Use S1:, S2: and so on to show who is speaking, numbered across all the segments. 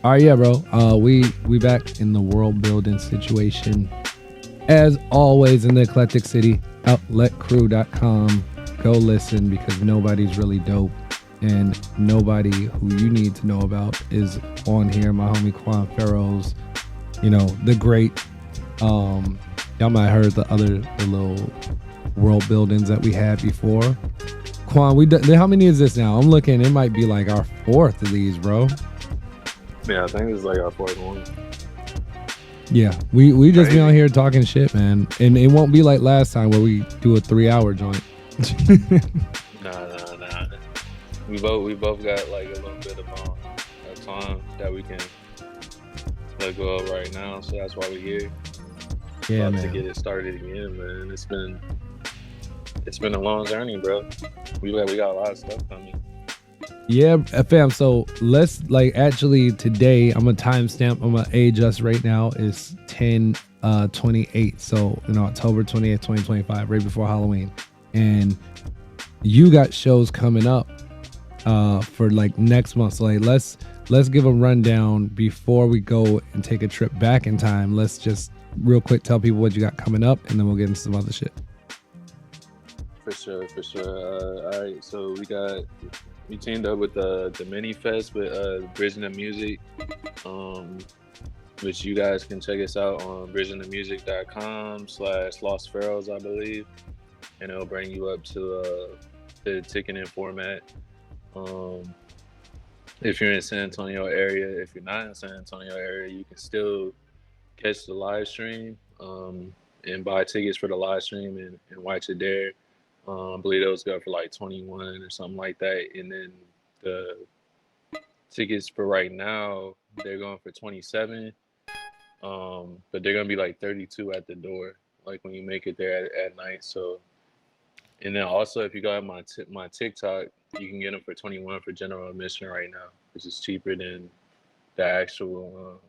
S1: All right, yeah, bro. We back in the world building situation. As always in the eclectic city, outletcrew.com. Go listen because nobody's really dope. And nobody who you need to know about is on here. My homie Quan Farrow's, the great. Y'all might have heard the little world buildings that we had before. Quan, how many is this now? I'm looking. It might be like our fourth of these, bro.
S2: Yeah, I think this is like our fourth one.
S1: Yeah, we just be on
S2: Crazy.
S1: here talking shit, man, and it won't be like last time where we do a 3 hour joint.
S2: Nah. We both got like a little bit of time that we can let go of right now. So that's why we're here.
S1: Yeah,
S2: About to get
S1: man.
S2: it started again, man. It's been a long journey, bro. We got a lot of stuff coming.
S1: Yeah, fam. So let's actually today I'm gonna timestamp. I'm gonna age us right now is 10/28. So October 28th, 2025, right before Halloween, and you got shows coming up for like next month. So let's give a rundown before we go and take a trip back in time. Let's just real quick tell people what you got coming up, and then we'll get into some other shit.
S2: For sure, for sure. All right, so we teamed up with the mini fest with Bridging the Music, um, which you guys can check us out on bridgingthemusic.com/Lost Pharaohs, I believe, and it'll bring you up to the ticketing format. Um, if you're in San Antonio area, if you're not in San Antonio area, you can still catch the live stream and buy tickets for the live stream and watch it there. I believe those go for like 21 or something like that. And then the tickets for right now, they're going for 27. But they're gonna be like 32 at the door, like when you make it there at night. So, and then also if you go on my TikTok, you can get them for 21 for general admission right now, which is cheaper than the actual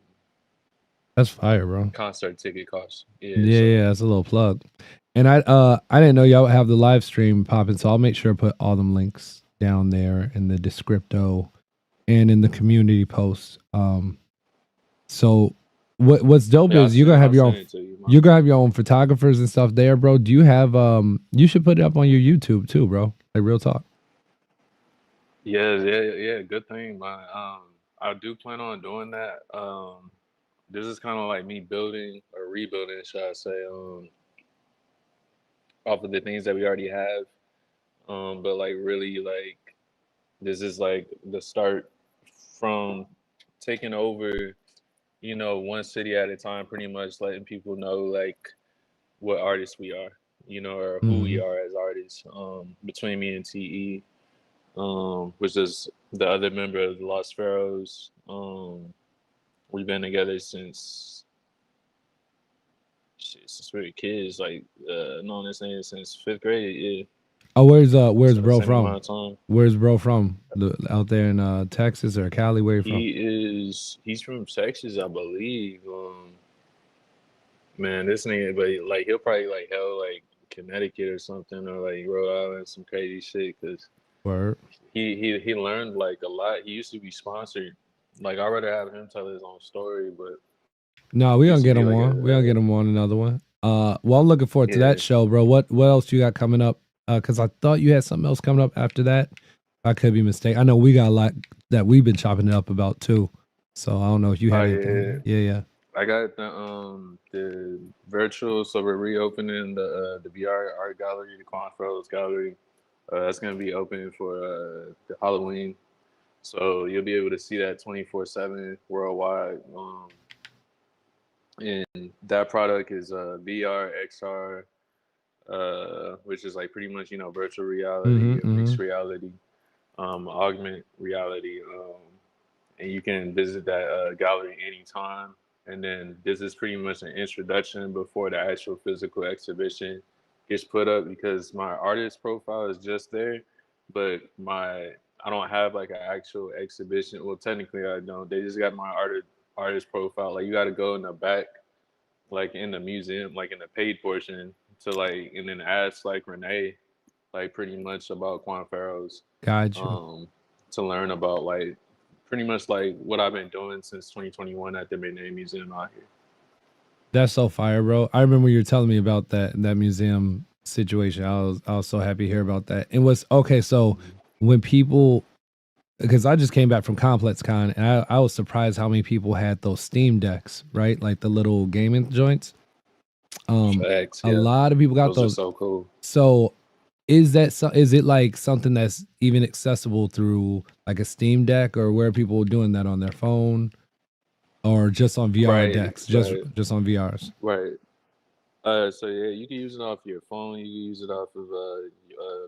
S1: That's fire, bro.
S2: concert ticket cost. Yeah,
S1: Yeah,
S2: so
S1: that's a little plug. And I didn't know y'all would have the live stream popping, so I'll make sure to put all them links down there in the descripto and in the community post. So what's dope
S2: yeah,
S1: is
S2: I'll send it to you, man.
S1: you're gonna have your own photographers and stuff there, bro. Do you have you should put it up on your YouTube too, bro. Like real talk.
S2: Yeah. Good thing, man. I do plan on doing that. This is kind of like me building or rebuilding, should I say, off of the things that we already have. But like really, like this is like the start from taking over, one city at a time, pretty much letting people know like what artists we are, or who we
S1: Hmm.
S2: are as artists. Between me and TE, which is the other member of the Lost Pharaohs. We've been together since we were kids, like known this name since fifth grade. Yeah,
S1: Oh, where's
S2: so the
S1: bro
S2: same amount
S1: from?
S2: of time.
S1: Where's bro from? Out there in Texas or Cali? Where you from?
S2: He's from Texas, I believe. Man, this nigga, but like he'll probably like hell like Connecticut or something, or like Rhode Island, some crazy shit. Cause
S1: Word.
S2: he learned like a lot. He used to be sponsored. Like I'd rather have him tell his own story, but
S1: No,
S2: he
S1: we
S2: used
S1: gonna
S2: to
S1: get
S2: be
S1: him
S2: like
S1: on. We gonna get him on another one. Well, I'm looking forward to that
S2: yeah.
S1: show, bro. What else you got coming up? Cause I thought you had something else coming up after that. I could be mistaken. I know we got a lot that we've been chopping it up about too. So I don't know if you
S2: Oh
S1: had
S2: yeah.
S1: anything. Yeah, yeah.
S2: I got the virtual, so we're reopening the VR art gallery, the Quanfros gallery. That's gonna be open for the Halloween, so you'll be able to see that 24/7 worldwide. And that product is VR, XR, which is like pretty much virtual
S1: Mm-hmm.
S2: reality or
S1: Mm-hmm.
S2: mixed reality, augment reality, and you can visit that gallery anytime. And then this is pretty much an introduction before the actual physical exhibition gets put up because my artist profile is just there, but I don't have like an actual exhibition. Well, technically I don't. They just got my artist profile. Like you got to go in the back, like in the museum, like in the paid portion, to like and then ask like Renee, like pretty much about Quan Farrow's,
S1: Got you.
S2: um, to learn about like pretty much like what I've been doing since 2021 at the Midnight Museum out here.
S1: That's so fire, bro. I remember you were telling me about that museum situation. I was so happy to hear about that. It was okay. So when people, because I just came back from Complex Con, and I was surprised how many people had those Steam decks, right? Like the little gaming joints.
S2: Facts,
S1: A
S2: yeah.
S1: lot of people got
S2: Those are
S1: those.
S2: so cool.
S1: So is is it like something that's even accessible through like a Steam Deck, or where people doing that on their phone, or just on VR
S2: Right,
S1: decks,
S2: right,
S1: just on VRs?
S2: right. So yeah, you can use it off your phone. You can use it off of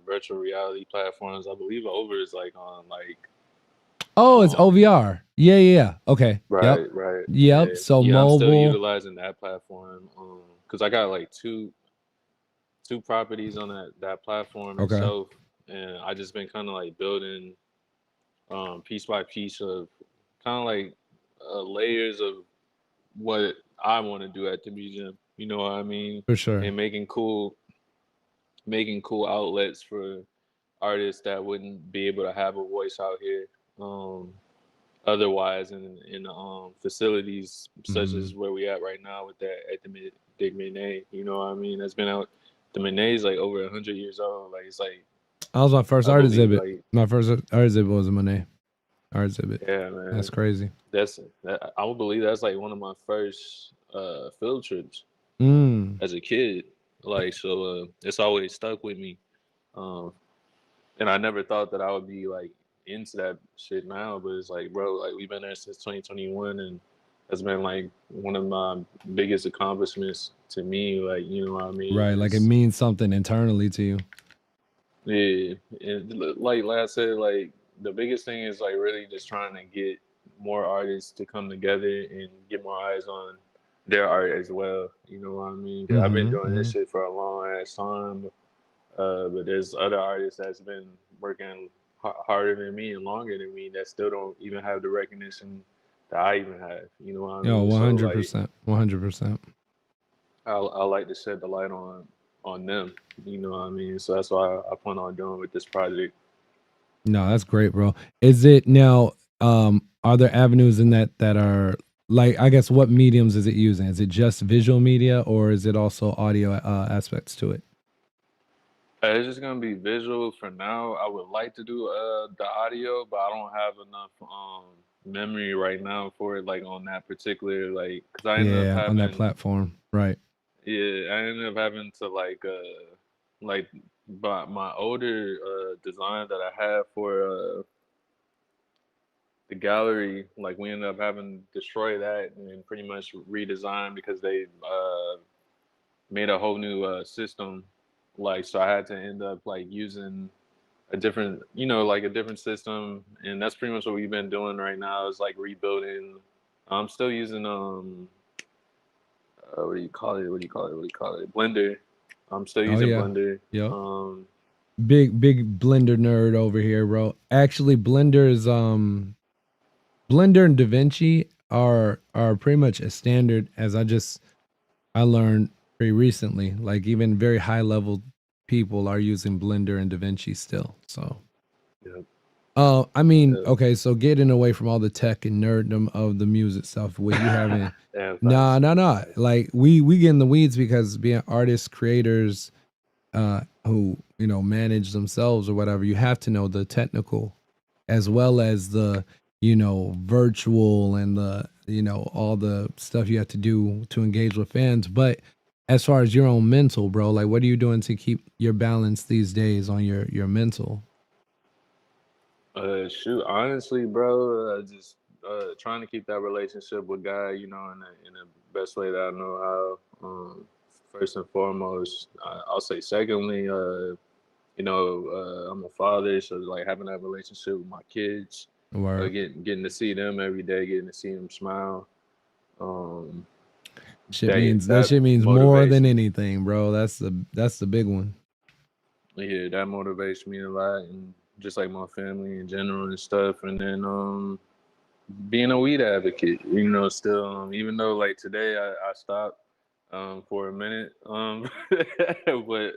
S2: virtual reality platforms. I believe Over is like on like
S1: Oh, it's
S2: um
S1: OVR. Yeah, yeah, yeah. Okay. Yep.
S2: right, right.
S1: Yep.
S2: Yeah,
S1: So
S2: yeah. I'm still
S1: mobile.
S2: utilizing that platform because I got like two properties on that platform
S1: Okay.
S2: itself, and I just been kind of like building piece by piece of kind of like layers of what I want to do at the museum. You know what I mean?
S1: For sure.
S2: And making cool outlets for artists that wouldn't be able to have a voice out here. Um, Otherwise, in facilities such
S1: Mhm.
S2: as where we at right now with that at the Dig Minay, you know what I mean? That's been out. The Minay's like over 100 years old. Like it's like
S1: That was my first
S2: I
S1: art
S2: believe
S1: exhibit.
S2: like
S1: My first art exhibit was a Monet art exhibit.
S2: yeah,
S1: That's
S2: man.
S1: crazy.
S2: I would believe that's like one of my first field trips
S1: Mm.
S2: as a kid. Like so, it's always stuck with me. Um, and I never thought that I would be like into that shit now, but it's like, bro, like we've been there since 2021, and that's been like one of my biggest accomplishments to me. Like, you know what I mean?
S1: Right. Like it
S2: Is
S1: means something internally to you.
S2: yeah, and like I said, like the biggest thing is like really just trying to get more artists to come together and get more eyes on their art as well. You know what I mean? 'Cause I've been
S1: Mm-hmm.
S2: doing this
S1: Mm-hmm.
S2: shit for a long ass time. But there's other artists that's been working harder than me and longer than me that still don't even have the recognition that I even have. You know what I
S1: Yo,
S2: mean? So like,
S1: 100%. 100%.
S2: I like to shed the light on them. You know what I mean? So that's why I plan on doing with this project.
S1: No, that's great, bro. Is it now, are there avenues in that are like, I guess, what mediums is it using? Is it just visual media, or is it also audio aspects to it?
S2: It's just gonna be visual for now. I would like to do the audio, but I don't have enough memory right now for it. Like on that particular because I ended up
S1: Yeah, on that
S2: having
S1: platform. Right.
S2: yeah, I ended up having to like but my older design that I had for the gallery, like we ended up having to destroy that and pretty much redesign because they made a whole new system. Like so I had to end up like using a different like a different system, and that's pretty much what we've been doing right now is like rebuilding. I'm still using what do you call it? What do you call it? What do you call it? Blender. I'm still
S1: Oh
S2: using
S1: yeah.
S2: Blender.
S1: Yep.
S2: Um,
S1: Big Blender nerd over here, bro. Actually, Blender and DaVinci are pretty much a standard, as I learned pretty recently. Like even very high level people are using Blender and DaVinci still. So
S2: yeah,
S1: I mean,
S2: yeah,
S1: okay, so getting away from all the tech and nerddom of the music stuff, with you having
S2: yeah,
S1: nah,
S2: facts.
S1: nah, nah. Like we get in the weeds because being artists, creators, who manage themselves or whatever, you have to know the technical as well as the virtual and the all the stuff you have to do to engage with fans. But as far as your own mental, bro, like what are you doing to keep your balance these days on your mental?
S2: Shoot, honestly, bro, just trying to keep that relationship with God, in the best way that I know how. First and foremost, I'll say. Secondly, I'm a father, so like having that relationship with my kids,
S1: Or
S2: getting to see them every day, getting to see them smile. Um,
S1: that
S2: that
S1: shit means more
S2: motivates
S1: than
S2: me.
S1: anything, bro. That's the big one.
S2: Yeah, that motivates me a lot, and just like my family in general and stuff. And then being a weed advocate, still even though like today I stopped for a minute, but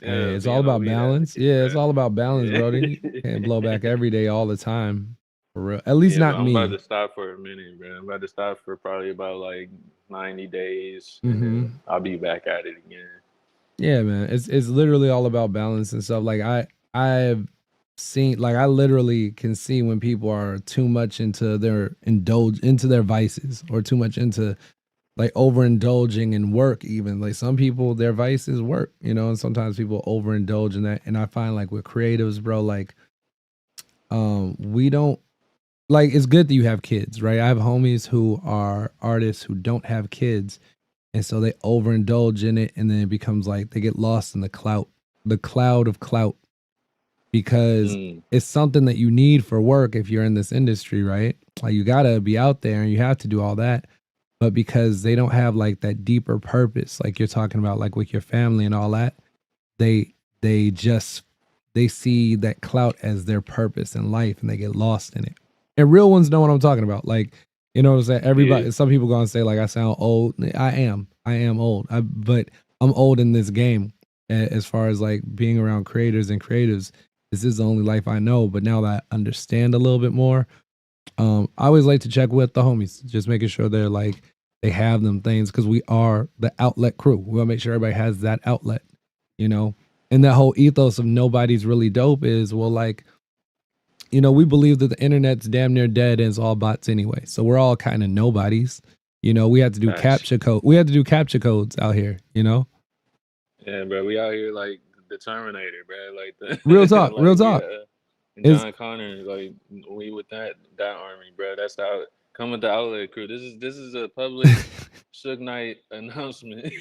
S1: Hey,
S2: yeah,
S1: it's all
S2: being a
S1: about
S2: weed
S1: balance.
S2: advocate,
S1: Yeah, it's
S2: bro.
S1: all about balance,
S2: Yeah.
S1: brother. You can't blow back every day all the time. for real. At least
S2: Yeah, but
S1: not
S2: I'm about
S1: me.
S2: to stop for a minute, bro. I'm about to stop for probably about like 90 days, and
S1: Hmm.
S2: then I'll be back at it again.
S1: Yeah, man. It's literally all about balance and stuff. Like I've seen, like I literally can see when people are too much into their into their vices, or too much into like overindulging in work. Even like some people, their vice is work, and sometimes people overindulge in that. And I find like with creatives, bro, like we don't, like, it's good that you have kids, right? I have homies who are artists who don't have kids, and so they overindulge in it, and then it becomes like they get lost in the cloud of clout, because
S2: Mm,
S1: it's something that you need for work if you're in this industry, right? Like you gotta be out there and you have to do all that. But because they don't have like that deeper purpose, like you're talking about, like with your family and all that, they they just they see that clout as their purpose in life, and they get lost in it. And real ones know what I'm talking about. Like, what I'm saying?
S2: yeah,
S1: Everybody, some people gonna say like I sound old. I am old. But I'm old in this game, as far as like being around creators and creatives. This is the only life I know. But now that I understand a little bit more, I always like to check with the homies, just making sure they're like they have them things, because we are the outlet crew. We want to make sure everybody has that outlet, you know. And that whole ethos of nobody's really dope is, well, like, we believe that the internet's damn near dead and it's all bots anyway. So we're all kind of nobodies. We had to do
S2: facts.
S1: captcha code. We had to do captcha codes out here.
S2: Yeah, bro, we out here like the Terminator, bro. Like
S1: Real
S2: the
S1: talk, real
S2: like we
S1: talk. It's
S2: John Connor, like we with that army, bro. That's how come with the outlet crew. This is a public Suge Knight announcement.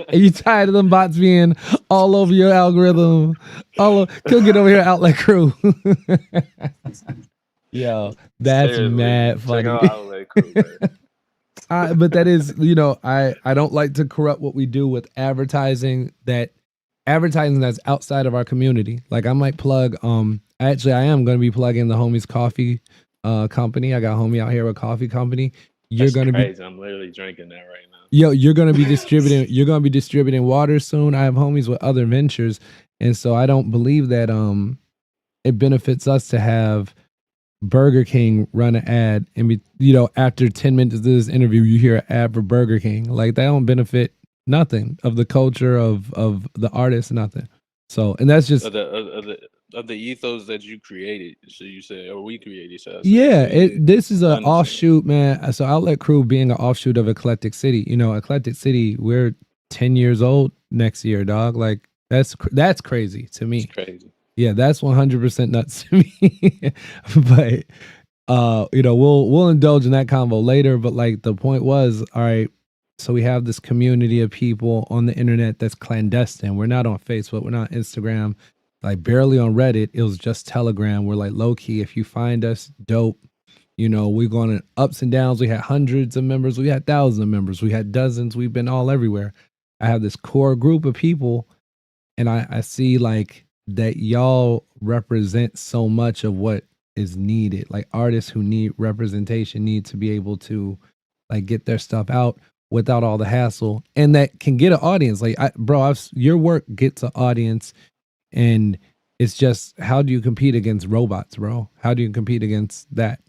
S1: Are you tired of them bots being all over your algorithm? Could get over here, outlet crew. Yo, that's
S2: Seriously,
S1: mad
S2: check
S1: funny.
S2: out outlet crew, bro.
S1: But that is, I don't like to corrupt what we do with advertising that's outside of our community. Like I might plug, actually I am going to be plugging the homies coffee company. I got a homie out here with coffee company. You're
S2: That's
S1: going to be,
S2: crazy. I'm literally drinking that right now.
S1: yo, you're going to be distributing water soon. I have homies with other ventures. And so I don't believe that it benefits us to have Burger King run an ad, and after 10 minutes of this interview you hear an ad for Burger King. Like that don't benefit nothing of the culture of the artist, nothing. So, and that's just,
S2: Of the ethos that you created, so you say, or we created, shall I say?
S1: yeah,
S2: So yeah,
S1: this is
S2: I
S1: a
S2: understand.
S1: offshoot, man. So Outlet Crew being an offshoot of Eclectic City. Eclectic City, we're 10 years old next year, dog. Like that's crazy to
S2: It's
S1: me.
S2: crazy.
S1: Yeah, that's 100% nuts to me. But we'll indulge in that convo later. But like the point was, all right, so we have this community of people on the internet that's clandestine. We're not on Facebook, we're not on Instagram, like barely on Reddit. It was just Telegram. We're like low key. If you find us, dope. We're going in ups and downs. We had hundreds of members, we had thousands of members, we had dozens, we've been all everywhere. I have this core group of people, and I see like that y'all represent so much of what is needed. Like artists who need representation need to be able to like get their stuff out without all the hassle, and that can get an audience. Like your work gets an audience, and it's just, how do you compete against robots, bro? How do you compete against that?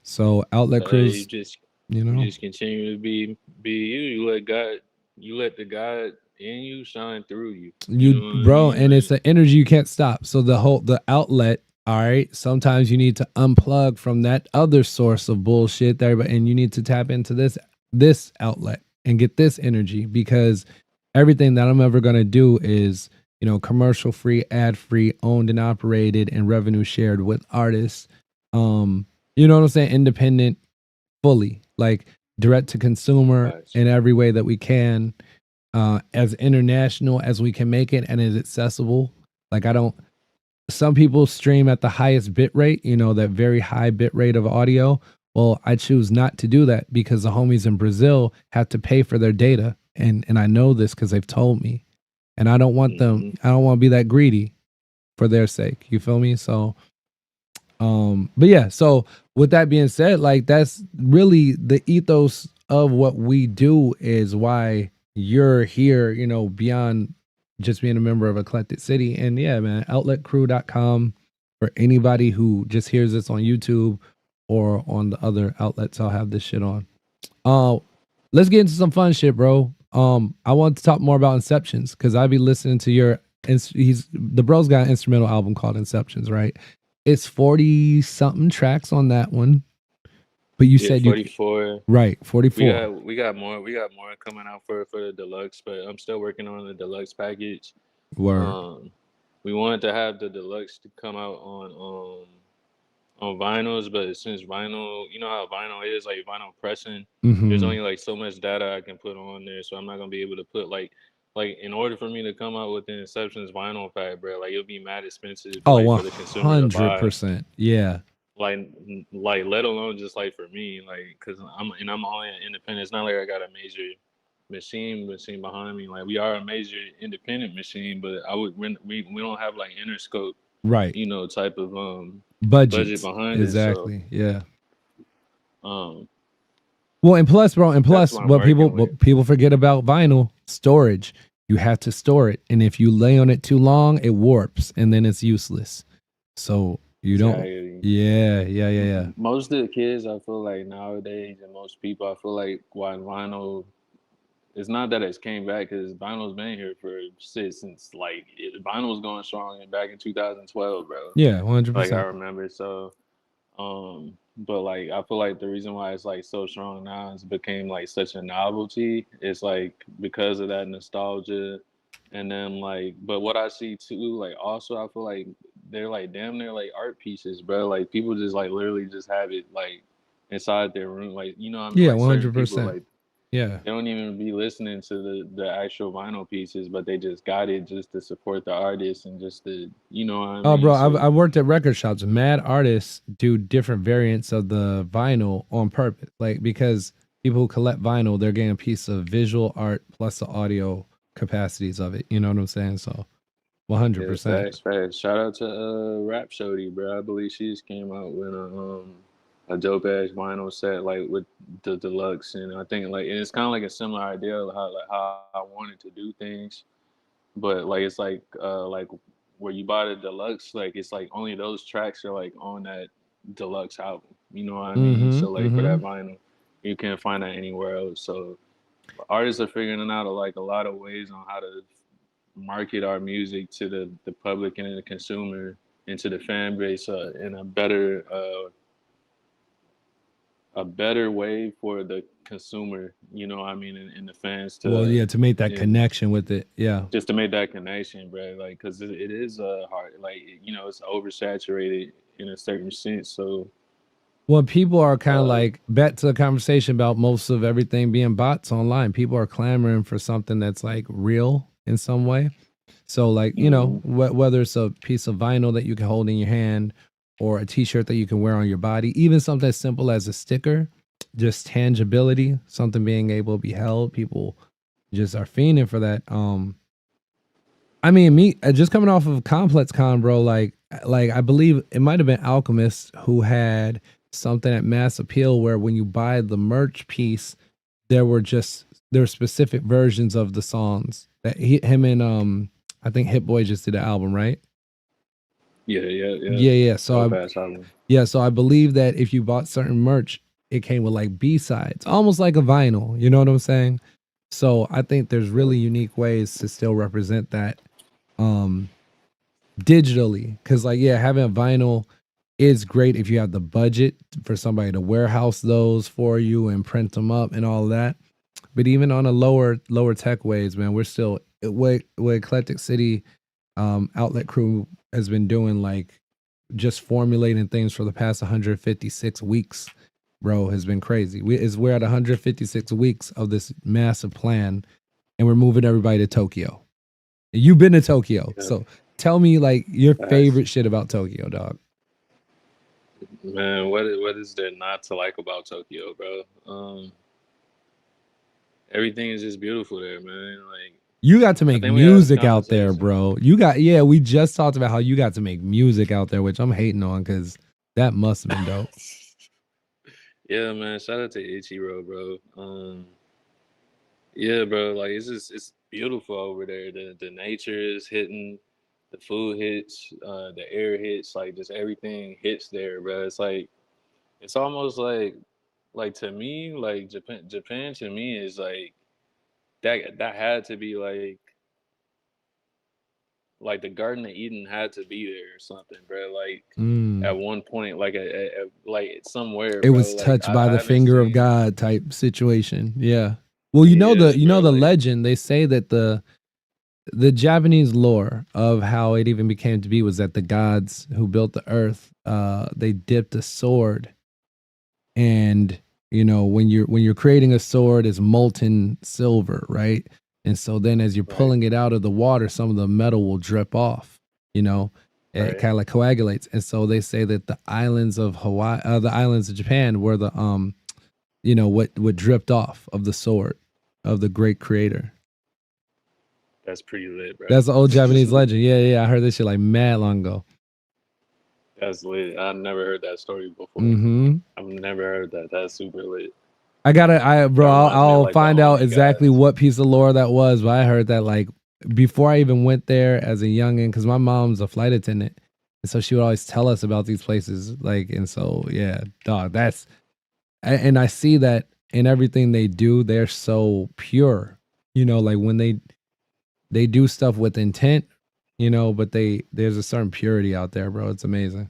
S1: So outlet
S2: You
S1: crews,
S2: just
S1: you
S2: you
S1: know.
S2: just continue to be you. You let the God in you shine through you. You
S1: You
S2: know what I
S1: bro,
S2: mean?
S1: and it's
S2: Like
S1: an energy you can't stop. So the outlet, all right, sometimes you need to unplug from that other source of bullshit there, and you need to tap into this outlet and get this energy, because everything that I'm ever going to do is, commercial free, ad free, owned and operated, and revenue shared with artists. You know what I'm saying? Independent, fully, like direct to consumer
S2: facts.
S1: in every way that we can, as international as we can make it and as accessible. Like I don't, some people stream at the highest bit rate, that very high bit rate of audio. Well, I choose not to do that because the homies in Brazil have to pay for their data. And I know this because they've told me. And
S2: Hmm.
S1: I don't want to be that greedy for their sake. You feel me? So but yeah, so with that being said, like that's really the ethos of what we do, is why you're here, beyond just being a member of Eclectic City. And yeah, man, outletcrew.com for anybody who just hears this on YouTube or on the other outlets I'll have this shit on. Uh, let's get into some fun shit, bro. I want to talk more about Inceptions because I be listening to your. He's the bro's got an instrumental album called Inceptions, right? It's 40 something tracks on that one, but you
S2: Yeah,
S1: said you
S2: 44.
S1: right
S2: We
S1: 44
S2: got we got more. We got more coming out for the deluxe, but I'm still working on the deluxe package.
S1: word.
S2: Um, we wanted to have the deluxe to come out on vinyls, but since vinyl, you know how vinyl is, like vinyl pressing, there's
S1: Mm-hmm.
S2: only like so much data I can put on there, so I'm not gonna be able to put like in order for me to come out with the Inceptions vinyl pack, bro, like it'll be mad expensive,
S1: Oh,
S2: like
S1: one
S2: for the consumer to
S1: hundred
S2: buy.
S1: percent. Yeah.
S2: Like, like let alone just like for me, like, cause I'm only an independent. It's not like I got a major machine behind me. Like we are a major independent machine, but I would we don't have like Interscope,
S1: Right.
S2: you know, type of budget
S1: Budgets.
S2: behind it. So
S1: Exactly. Yeah.
S2: um
S1: Well, and plus, bro, and
S2: that's
S1: plus,
S2: what I'm working with.
S1: what people forget about vinyl storage. You have to store it, and if you lay on it too long, it warps, and then it's useless. So you don't.
S2: Exactly.
S1: Yeah, yeah, yeah, yeah.
S2: Most of the kids, I feel like nowadays, and most people, I feel like why vinyl. It's not that it's came back because vinyl's been here for since like vinyl was going strong and back in 2012, bro.
S1: Yeah, 100.
S2: Like I
S1: percent
S2: remember, so but like I feel like the reason why it's like so strong now is became like such a novelty. It's like because of that nostalgia, and then like, but what I see too, like also I feel like they're like damn near like art pieces, bro. Like people just like literally just have it like inside their room, like you know what I mean,
S1: Yeah,
S2: like certain
S1: 100.
S2: people
S1: percent
S2: like
S1: Yeah.
S2: they don't even be listening to the actual vinyl pieces, but they just got it just to support the artist and just to you know what I
S1: Oh,
S2: mean.
S1: bro,
S2: So
S1: I've worked at record shops. Mad artists do different variants of the vinyl on purpose, like because people who collect vinyl, they're getting a piece of visual art plus the audio capacities of it. You know what I'm saying? So, 100.
S2: yeah,
S1: percent
S2: facts, facts. Shout out to Rap Shorty, bro. I believe she just came out with a dope ass vinyl set like with the deluxe, and I think like and it's kind of like a similar idea of how I wanted to do things, but like it's like where you buy the deluxe, like it's like only those tracks are like on that deluxe album. You know what I mean?
S1: Mm-hmm.
S2: So like for
S1: Mm-hmm.
S2: that vinyl, you can't find that anywhere else. So artists are figuring out like a lot of ways on how to market our music to the public and the consumer and to the fan base in a better way for the consumer, you know what I mean, and the fans
S1: Well,
S2: to
S1: yeah, to make that
S2: and
S1: connection with it. Yeah.
S2: just to make that connection, bro. Like, cause it is hard, like you know, it's oversaturated in a certain sense. So,
S1: Well, people are kind of
S2: uh,
S1: like back to the conversation about most of everything being bots online. People are clamoring for something that's like real in some way. So, like, you know,
S2: mhm.
S1: whether it's a piece of vinyl that you can hold in your hand or a t-shirt that you can wear on your body, even something as simple as a sticker, just tangibility, something being able to be held, people just are fiending for that. I mean, me just coming off of Complex Con, bro, like I believe it might have been Alchemist who had something at Mass Appeal where when you buy the merch piece, there were specific versions of the songs that him and I think Hit Boy just did an album, right?
S2: Yeah, yeah, yeah.
S1: Yeah, yeah. So
S2: Dope
S1: I
S2: ass album.
S1: yeah, so I believe that if you bought certain merch, it came with like B-sides, almost like a vinyl. You know what I'm saying? So I think there's
S2: Yeah.
S1: really unique ways to still represent that um digitally. Cause like yeah, having a vinyl is great if you have the budget for somebody to warehouse those for you and print them up and all that. But even on a lower tech ways, man, we're still what Eclectic City Outlet Crew has been doing, like just formulating things for the past 156 weeks, bro, has been crazy. We're at 156 weeks of this massive plan, and we're moving everybody to Tokyo. You've been to Tokyo,
S2: Yeah.
S1: so tell me like your
S2: Facts.
S1: favorite shit about Tokyo, dog.
S2: Man, what is there not to like about Tokyo, bro? Everything is just beautiful there, man. Like
S1: You got to
S2: I
S1: make
S2: think we had this
S1: music out there,
S2: conversation.
S1: bro. You got yeah. We just talked about how you got to make music out there, which I'm hating on because that must have been dope.
S2: Yeah, man. Shout out to Ichiro, bro. Yeah, bro. Like it's just it's beautiful over there. The nature is hitting. the food hits, the air hits, like just everything hits there, bro. It's like it's almost like to me, like Japan to me is like that had to be like the Garden of Eden had to be there or something, bro. Like
S1: Mm.
S2: at one point, like like somewhere,
S1: It
S2: bro.
S1: was
S2: Like
S1: touched by
S2: I
S1: the
S2: haven't
S1: finger of
S2: seen,
S1: God type situation. Yeah. Well,
S2: yeah,
S1: you know
S2: bro.
S1: the
S2: Like
S1: legend. They say that the Japanese lore of how it even became to be was that the gods who built the earth, they dipped a sword, and when you're creating a sword, it's molten silver, right? And so then as you're
S2: right,
S1: pulling it out of the water, some of the metal will drip off. You know, it
S2: right.
S1: kind of like coagulates. And so they say that the islands of Hawaii, the islands of Japan, were the what dripped off of the sword of the great creator.
S2: That's pretty lit, bro.
S1: That's the old Japanese legend. Yeah, yeah. I heard this shit like mad long ago.
S2: That's lit. I've never heard that story before.
S1: Hmm.
S2: I've never heard that. That's super lit.
S1: Bro,
S2: That reminds me of
S1: I'll
S2: like the
S1: find out
S2: Oni
S1: exactly
S2: gods.
S1: what piece of lore that was. But I heard that like before I even went there as a youngin', because my mom's a flight attendant, and so she would always tell us about these places. Like, and so yeah, dog. And I see that in everything they do. They're so pure. Like when they do stuff with intent. But there's a certain purity out there, bro. It's amazing,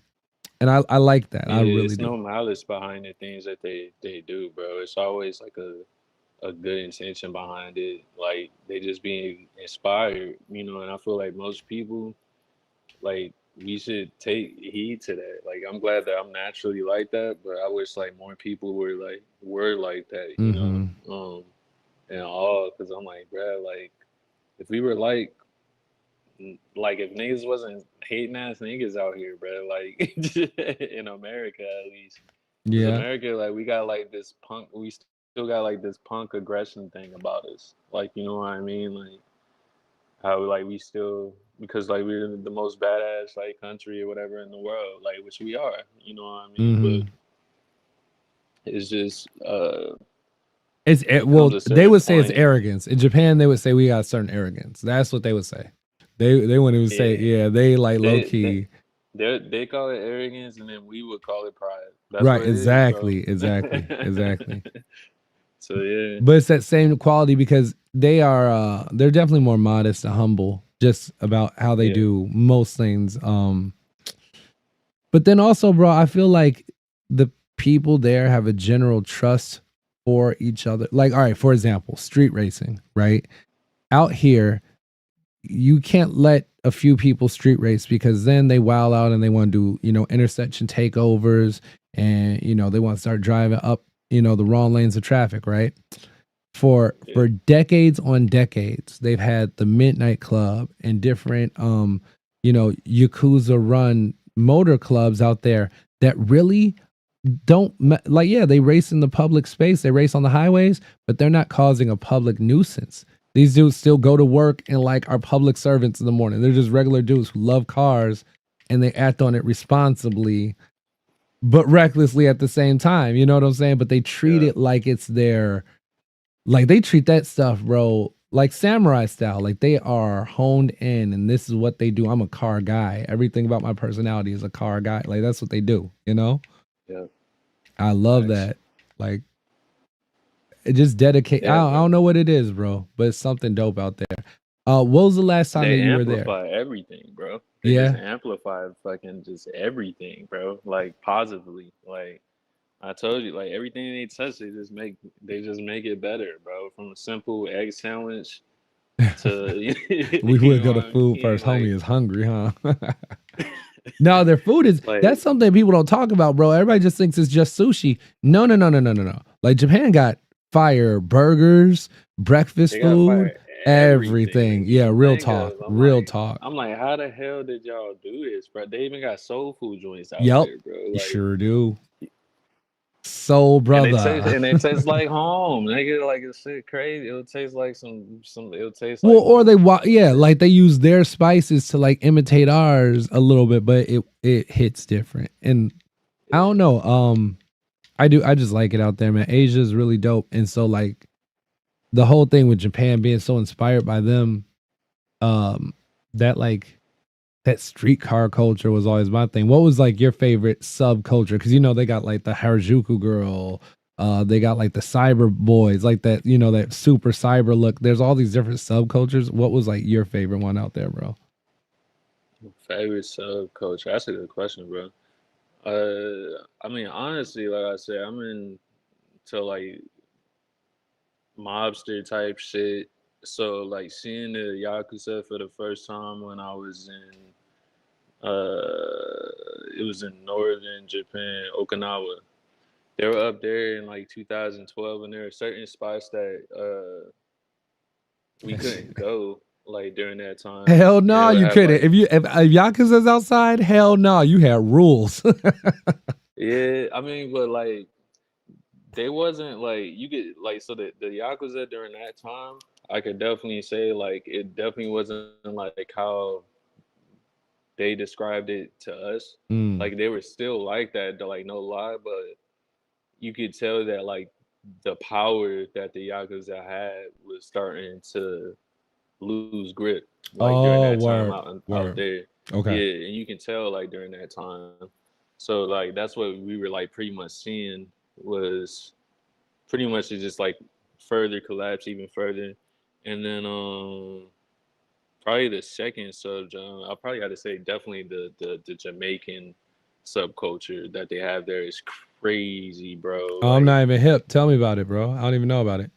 S1: and I like that. I
S2: Yeah,
S1: really
S2: it's
S1: do.
S2: no malice behind the things that they do, bro. It's always like a good intention behind it. Like they just being inspired, and I feel like most people like we should take heed to that. Like I'm glad that I'm naturally like that, but I wish like more people were like that,
S1: Mm-hmm.
S2: and all because I'm like, bro, like if we were like if niggas wasn't hating ass niggas out here, bro, like in America at least, because
S1: Yeah.
S2: America like we got like this punk, we still got like this punk aggression thing about us, like you know what I mean, like how like we still because like we're the most badass like country or whatever in the world, like which we are, you know what I mean, but
S1: Mm-hmm.
S2: it's just it
S1: Well,
S2: comes a
S1: they
S2: certain
S1: would say it's
S2: point,
S1: arrogance. In Japan, they would say we got a certain arrogance. That's what they would say. They wouldn't even say,
S2: yeah,
S1: yeah, they like low
S2: they
S1: key.
S2: they call it arrogance, and then we would call it pride. That's
S1: Right,
S2: what it is, bro.
S1: exactly.
S2: So yeah,
S1: But it's that same quality because they're definitely more modest and humble just about how they
S2: yeah,
S1: do most things. But then also, bro, I feel like the people there have a general trust for each other. Like, all right, for example, street racing, right? Out here, you can't let a few people street race because then they wild out and they want to do, intersection takeovers and, they want to start driving up, the wrong lanes of traffic, right?
S2: yeah,
S1: For decades on decades, they've had the Midnight Club and different Yakuza run motor clubs out there that really don't like, yeah, they race in the public space, they race on the highways, but they're not causing a public nuisance. These dudes still go to work and like are public servants in the morning. They're just regular dudes who love cars and they act on it responsibly but recklessly at the same time. You know what I'm saying? But they treat
S2: yeah,
S1: it like it's their like they treat that stuff, bro, like samurai style. Like they are honed in and this is what they do. I'm a car guy. Everything about my personality is a car guy. Like that's what they do.
S2: yeah.
S1: I love
S2: Facts.
S1: that. Like it just dedicate.
S2: Yeah,
S1: I
S2: bro.
S1: don't know what it is, bro, but it's something dope out there. What was the last time that
S2: They
S1: you were there?
S2: amplify everything, bro. They just
S1: Yeah.
S2: amplify fucking just everything, bro. Like positively. Like I told you, like everything they touch, they just make it better, bro. From a simple egg sandwich to
S1: We
S2: you
S1: would
S2: know
S1: go
S2: what
S1: to
S2: I
S1: food
S2: mean?
S1: first. Homie is hungry, huh? No, their food is
S2: Like
S1: that's something people don't talk about, bro. Everybody just thinks it's just sushi. No, no, no, no, no, no, no. Like Japan got fire burgers, breakfast
S2: they got
S1: food,
S2: fire everything
S1: everything.
S2: that you
S1: Yeah,
S2: can
S1: real
S2: think
S1: talk.
S2: of.
S1: Real talk.
S2: I'm like, how the hell did y'all do this, bro? They even got soul food joints out
S1: Yep.
S2: there, bro.
S1: You
S2: Like
S1: sure do. Soul brother.
S2: and they taste like home. They get like it's shit crazy. It'll taste like some. It'll taste
S1: Well,
S2: like
S1: or
S2: home, bro.
S1: yeah,
S2: Like
S1: like they use their spices to like imitate ours a little bit, but it hits different. And I
S2: yeah,
S1: don't know. I just like it out there, man. Asia is really dope. And so like the whole thing with Japan being so inspired by them, um, that like that streetcar culture was always my thing. What was like your favorite subculture? Because you know they got like the Harajuku girl, they got like the cyber boys, like that, you know, that super cyber look. There's all these different subcultures. What was like your favorite one out there, bro?
S2: Favorite subculture? That's a good question, bro. I mean, honestly, like I said, I'm into like mobster type shit. So like seeing the Yakuza for the first time when I was in, it was in northern Japan, Okinawa. They were up there in like 2012, and there were certain spots that we couldn't go like during that time,
S1: Hell
S2: and
S1: no,
S2: they would
S1: you
S2: have
S1: couldn't.
S2: like,
S1: If Yakuza's outside, hell no, you had rules.
S2: yeah, I mean, but like they wasn't like you get like so the Yakuza during that time, I could definitely say like it definitely wasn't like how they described it to us.
S1: Mm.
S2: Like they were still like that, like no lie, but you could tell that like the power that the Yakuza had was starting to lose grip, like during
S1: Oh,
S2: that time
S1: word,
S2: out
S1: word.
S2: there.
S1: Okay.
S2: Yeah, and you can tell like during that time. So like that's what we were like pretty much seeing was pretty much it just like further collapse even further. And then probably the second subgenre, I probably got to say definitely the Jamaican subculture that they have there is crazy, bro.
S1: Oh, I'm
S2: Like
S1: not even hip. Tell me about it, bro. I don't even know about it.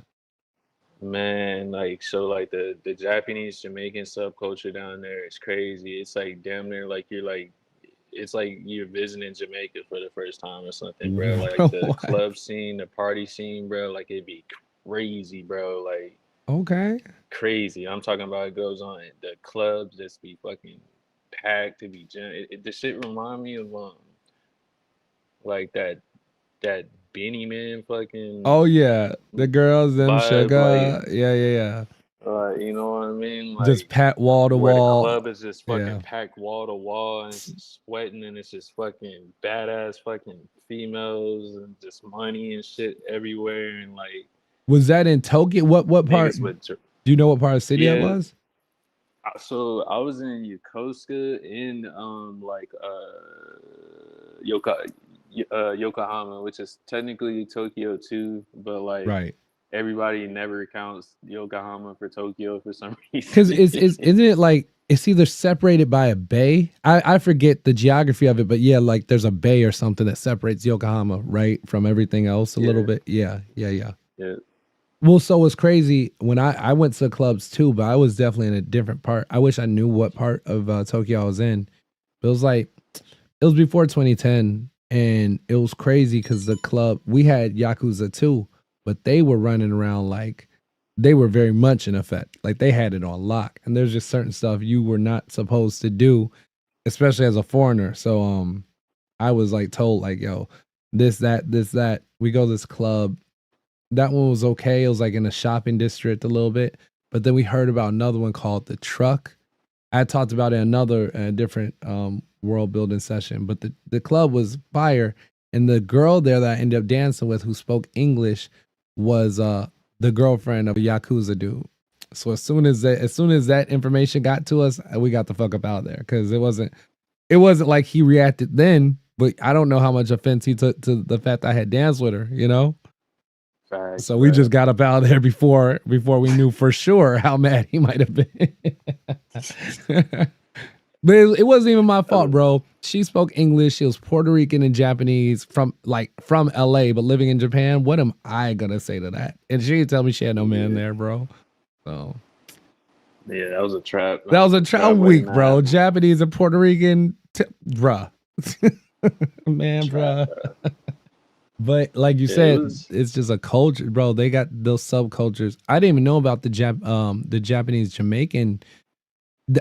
S2: man, like so like the Japanese Jamaican subculture down there is crazy. It's like damn near like you're like it's like you're visiting Jamaica for the first time or something, bro. Like the
S1: What?
S2: club scene, the party scene, bro, like it'd be crazy, bro. Like
S1: Okay.
S2: crazy. I'm talking about it goes on. The clubs just be fucking packed to be the shit remind me of like that Benny Man fucking
S1: Oh yeah, the girls, them
S2: vibe, like
S1: sugar. Yeah, yeah, yeah.
S2: you know what I mean?
S1: Just
S2: Like
S1: pat wall to
S2: where the
S1: wall.
S2: club is just fucking
S1: Yeah.
S2: packed wall to wall and it's just sweating and it's just fucking badass fucking females and just money and shit everywhere and like
S1: Was that in Tokyo? What part?
S2: niggas with
S1: Do you know what part of the city that
S2: yeah.
S1: was?
S2: So I was in Yokosuka in like Yoka Yokohama, which is technically Tokyo too, but like
S1: Right.
S2: everybody never counts Yokohama for Tokyo for some
S1: Because
S2: reason.
S1: is isn't it like it's either separated by a bay? I forget the geography of it, but yeah, like there's a bay or something that separates Yokohama, right, from everything else a little
S2: Yeah,
S1: bit. Yeah, yeah, yeah.
S2: yeah,
S1: Well, so it's crazy when I went to clubs too, but I was definitely in a different part. I wish I knew what part of Tokyo I was in. It was like it was before 2010, and it was crazy because the club we had Yakuza too, but they were running around like they were very much in effect, like they had it on lock. And there's just certain stuff you were not supposed to do, especially as a foreigner. So I was like told like, yo, this that. We go to this club. That one was okay. It was like in a shopping district a little bit, but then we heard about another one called the Truck. I talked about it in another different world building session, but the club was fire, and the girl there that I ended up dancing with, who spoke English, was the girlfriend of a Yakuza dude. So as soon as that information got to us, we got the fuck up out there because it wasn't like he reacted then, but I don't know how much offense he took to the fact that I had danced with her, you know.
S2: facts,
S1: So we
S2: bro.
S1: just got up out of there before we knew for sure how mad he might have been. But it wasn't even my fault, bro. She spoke English. She was Puerto Rican and Japanese from LA, but living in Japan. What am I gonna say to that? And she didn't tell me she had no man
S2: Yeah,
S1: there, bro. So
S2: yeah, that was a trap.
S1: that
S2: That
S1: was
S2: was
S1: a,
S2: a
S1: a
S2: trap waiting
S1: week,
S2: to
S1: bro.
S2: happen.
S1: Japanese and Puerto Rican, bruh, man,
S2: Trap,
S1: bruh.
S2: bro.
S1: But like you
S2: Yeah, it
S1: said,
S2: was.
S1: it's just a culture, bro. They got those subcultures. I didn't even know about the Japanese Jamaican.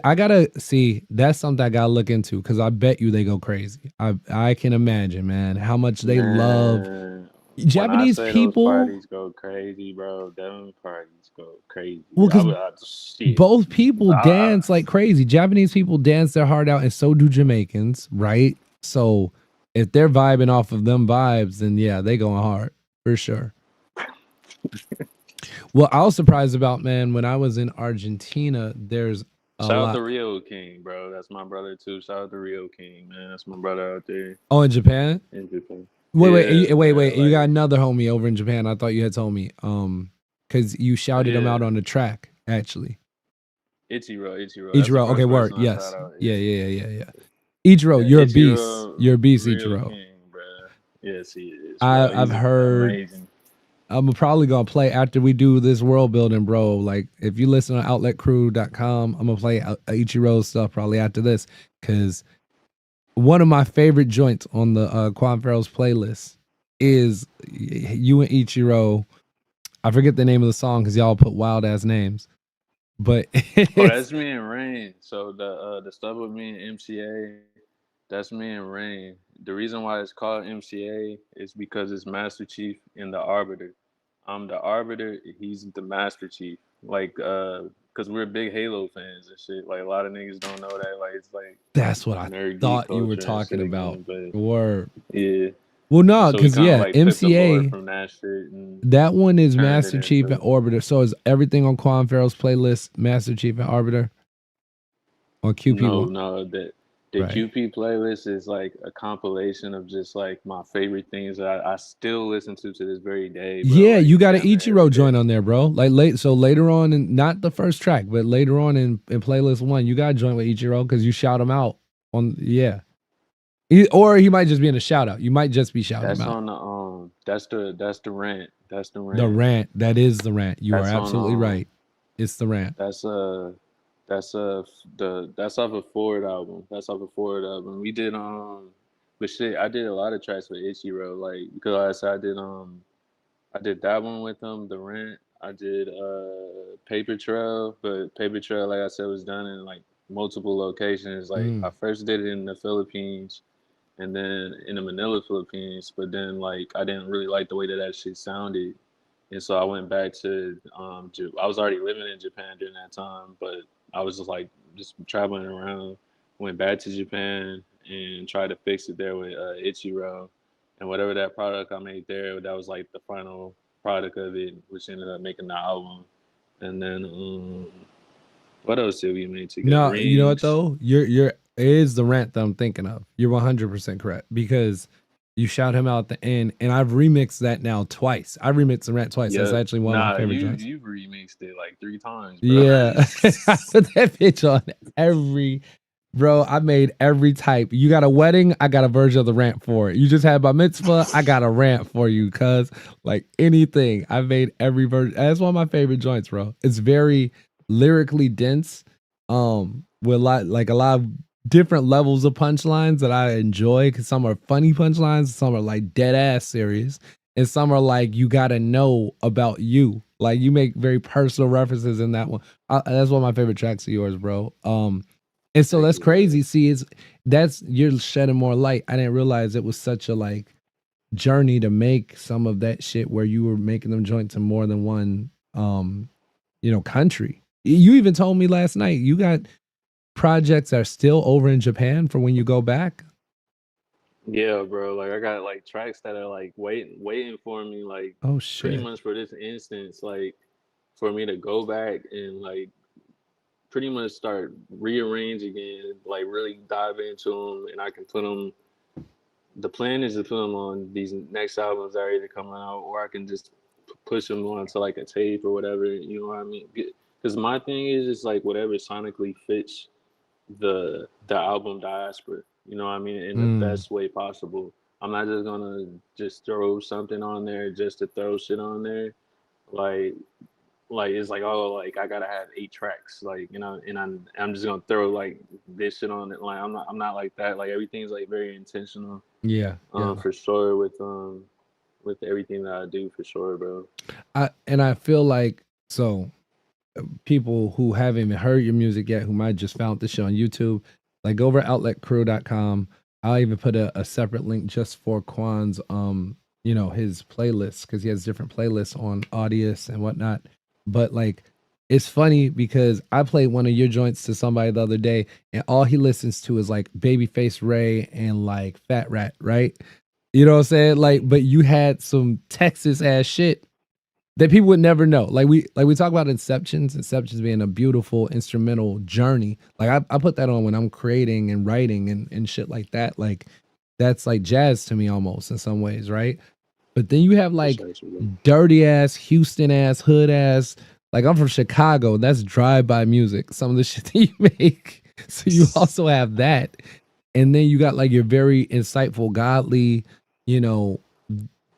S1: I gotta see. That's something I gotta look into because I bet you they go crazy. I can imagine, man, how much they love
S2: Man, when I
S1: Japanese
S2: say those
S1: people.
S2: parties go crazy, bro, them parties go crazy.
S1: Well, because
S2: I shit.
S1: both people
S2: I,
S1: dance like crazy. Japanese people dance their heart out, and so do Jamaicans, right? So if they're vibing off of them vibes, then yeah, they going hard for sure. Well, I was surprised about, man, when I was in Argentina, there's A
S2: Shout out
S1: lot.
S2: to Rio King, bro. That's my brother too. Shout out to Rio King, man. That's my brother out there
S1: Oh, in Japan?
S2: in Japan.
S1: Wait,
S2: Yeah,
S1: wait.
S2: man.
S1: You got
S2: Like
S1: another homie over in Japan. I thought you had told me. Because you shouted him out
S2: yeah,
S1: on the track, actually.
S2: Ichiro. That's the
S1: Ichiro. Okay,
S2: first
S1: word.
S2: person I shout
S1: Yes.
S2: out.
S1: Yeah. Ichiro,
S2: Yeah,
S1: you're a beast.
S2: Ichiro,
S1: You're a beast,
S2: real
S1: Ichiro.
S2: king, bro. Yes, he is, bro.
S1: I've
S2: He's
S1: heard.
S2: amazing.
S1: I'm probably gonna play after we do this world building, bro. Like, if you listen to outletcrew.com, I'm gonna play Ichiro stuff probably after this, because one of my favorite joints on the Quan Farrell's playlist is you and Ichiro. I forget the name of the song because y'all put wild ass names, but
S2: Oh,
S1: it's
S2: that's me and Rain. So the stuff with me and MCA, that's me and Rain. The reason why it's called MCA is because it's Master Chief and the Arbiter. I'm the Arbiter. He's the Master Chief. Like, cause we're big Halo fans and shit. Like a lot of niggas don't know that. Like it's like
S1: that's what I
S2: nerd geek
S1: thought you were
S2: culture and
S1: talking
S2: shit
S1: about.
S2: again. But
S1: Or
S2: yeah,
S1: well, no,
S2: so we
S1: because
S2: kind of
S1: yeah,
S2: like took the lore
S1: MCA.
S2: from that shit and
S1: That one is
S2: turned it
S1: Master Chief and
S2: into.
S1: Orbiter. So is everything on Quan Farrell's playlist Master Chief and Arbiter on QP one?
S2: No, the
S1: Right.
S2: QP playlist is like a compilation of just like my favorite things that I still listen to this very day, bro.
S1: Yeah,
S2: Like
S1: you got an
S2: damn near every
S1: Ichiro
S2: day.
S1: joint on there, bro. Like later on, in not the first track, but later on in playlist one, you got a joint with Ichiro because you shout him out on or he might just be in a shout out. You might just be shouting him
S2: That's
S1: out.
S2: on the that's the rant. That's the
S1: The
S2: rant.
S1: rant, that is the rant. You are
S2: That's on
S1: absolutely right. It's the rant.
S2: that's that's that's off a Ford album. That's off a Ford album. We did but shit, I did a lot of tracks with Ichiro, like because like I said I did that one with him, The Rent. I did Paper Trail, but Paper Trail, like I said, was done in like multiple locations. Like I
S1: Mm,
S2: first did it in the Philippines and then in the Manila, Philippines, but then like I didn't really like the way that shit sounded. And so I went back to I was already living in Japan during that time, but I was just traveling around. Went back to Japan and tried to fix it there with Ichiro, and whatever that product I made there, that was like the final product of it, which ended up making the album. And then what else did we make together?
S1: no, you know what
S2: Rings.
S1: though? You're it is the rant that I'm thinking of. You're 100% correct because you shout him out at the end, and I've remixed that now twice. I remixed the rant twice. That's
S2: Yep.
S1: actually one of my
S2: Nah,
S1: favorite joints.
S2: you've remixed it like 3 times, bro.
S1: Yeah, I put that bitch on every. Bro, I made every type. You got a wedding, I got a version of the rant for it. You just had my mitzvah, I got a rant for you, cuz like anything. I made every version. That's one of my favorite joints, bro. It's very lyrically dense, with a lot of different levels of punchlines that I enjoy. Cause some are funny punchlines, some are like dead ass serious, and some are like you gotta know about you. Like you make very personal references in that one. That's one of my favorite tracks of yours, bro. And so
S2: Thank
S1: that's
S2: you, bro.
S1: crazy. See, that's you're shedding more light. I didn't realize it was such a like journey to make some of that shit where you were making them joints in more than one country. You even told me last night you got projects that are still over in Japan for when you go back.
S2: Yeah, bro. Like I got like tracks that are like waiting for me, like
S1: Oh
S2: pretty
S1: shit.
S2: much for this instance, like for me to go back and like pretty much start rearranging again, like really dive into them, and I can put them. The plan is to put them on these next albums that are either coming out, or I can just push them onto like a tape or whatever. You know what I mean? Because my thing is like whatever sonically fits the album diaspora. You know what I mean? In the
S1: Mm,
S2: best way possible. I'm not just gonna just throw something on there just to throw shit on there. Like it's like oh like I gotta have 8 tracks like and I'm just gonna throw like this shit on it. Like I'm not like that. Like everything's like very intentional.
S1: yeah, yeah.
S2: For sure with everything that I do for sure, bro.
S1: I feel like so people who haven't even heard your music yet, who might just found the show on YouTube, like go over outletcrew.com. I'll even put a separate link just for Quan's his playlists because he has different playlists on Audius and whatnot. But like it's funny because I played one of your joints to somebody the other day and all he listens to is like Babyface Ray and like Fat Rat, right? You know what I'm saying? Like, but you had some Texas ass shit that people would never know. Like we talk about Inceptions being a beautiful instrumental journey. Like I put that on when I'm creating and writing and shit like that. Like that's like jazz to me almost in some ways, right? But then you have like
S2: Appreciate you, bro.
S1: dirty ass, Houston ass, hood ass. Like I'm from Chicago. That's drive by music. Some of the shit that you make. So you also have that. And then you got like your very insightful, godly, you know,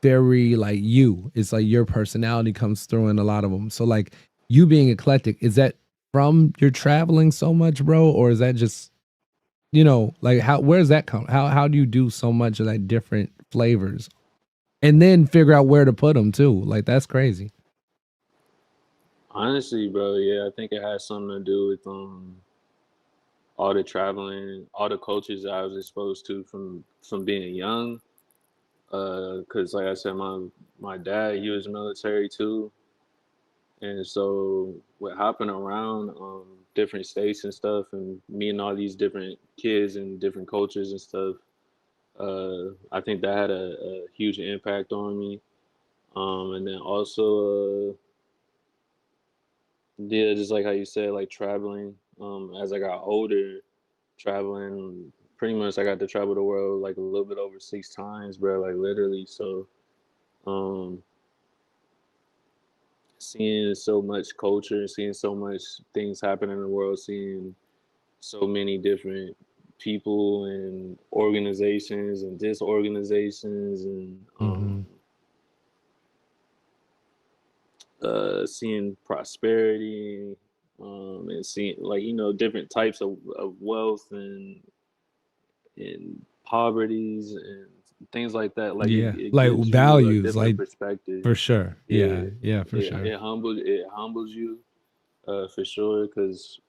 S1: very like you. It's like your personality comes through in a lot of them. So like you being eclectic, is that from your traveling so much, bro? Or is that just, like how where's that come? How do you do so much of that different flavors and then figure out where to put them too? Like that's crazy.
S2: Honestly, bro, yeah, I think it has something to do with all the traveling, all the cultures that I was exposed to from being young. Cause like I said, my dad, he was military too, and so with hopping around different states and stuff, and meeting all these different kids and different cultures and stuff, I think that had a huge impact on me. And then also, yeah, just like how you said, like traveling. As I got older, traveling pretty much I got to travel the world like a little bit over 6 times, bro, like literally. So um seeing so much culture, seeing so much things happen in the world, seeing so many different people and organizations and disorganizations and
S1: Mm-hmm.
S2: seeing prosperity, and seeing like different types of wealth and poverties and things like that. Like
S1: Yeah.
S2: it
S1: Like
S2: gives you a
S1: values,
S2: different
S1: like
S2: perspective.
S1: for sure. Yeah.
S2: Yeah,
S1: Yeah, for sure.
S2: it humbles you, for sure. Cause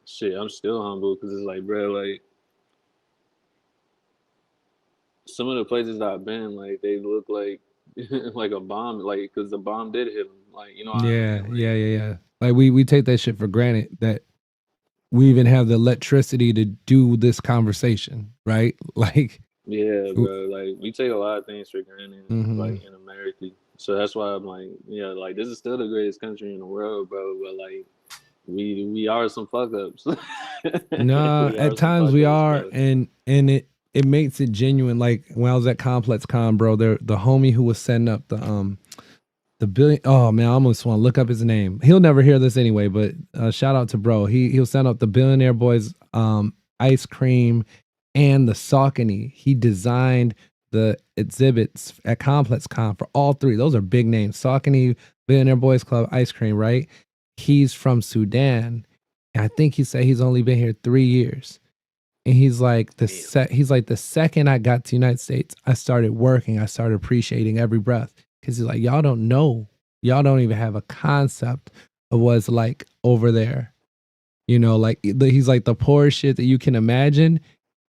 S2: shit, I'm still humble because it's like, bro, like some of the places that I've been, like they look like like a bomb, like because the bomb did hit them. Like you know what I
S1: Yeah,
S2: mean?
S1: yeah,
S2: Like
S1: yeah, yeah. Like we take that shit for granted that we even have the electricity to do this conversation, right? Like,
S2: yeah, bro. Like we take a lot of things for granted,
S1: mm-hmm.
S2: like in America. So that's why I'm like, yeah, like this is still the greatest country in the world, bro. But like we are some fuck ups.
S1: Nah,
S2: We
S1: at
S2: are some
S1: times
S2: fuck
S1: we
S2: ups,
S1: are,
S2: bro.
S1: and it makes it genuine. Like when I was at Complex Con, bro, the homie who was setting up the billion. Oh man, I almost want to look up his name. He'll never hear this anyway, but shout out to bro. He'll send up the Billionaire Boys ice cream and the Saucony. He designed the exhibits at Complex Con for all three. Those are big names. Saucony, Billionaire Boys Club, ice cream, right? He's from Sudan. And I think he said he's only been here 3 years. And he's like
S2: Damn.
S1: he's like the second I got to the United States, I started working. I started appreciating every breath because he's like, y'all don't know, y'all don't even have a concept of what it's like over there. Like he's like the poorest shit that you can imagine.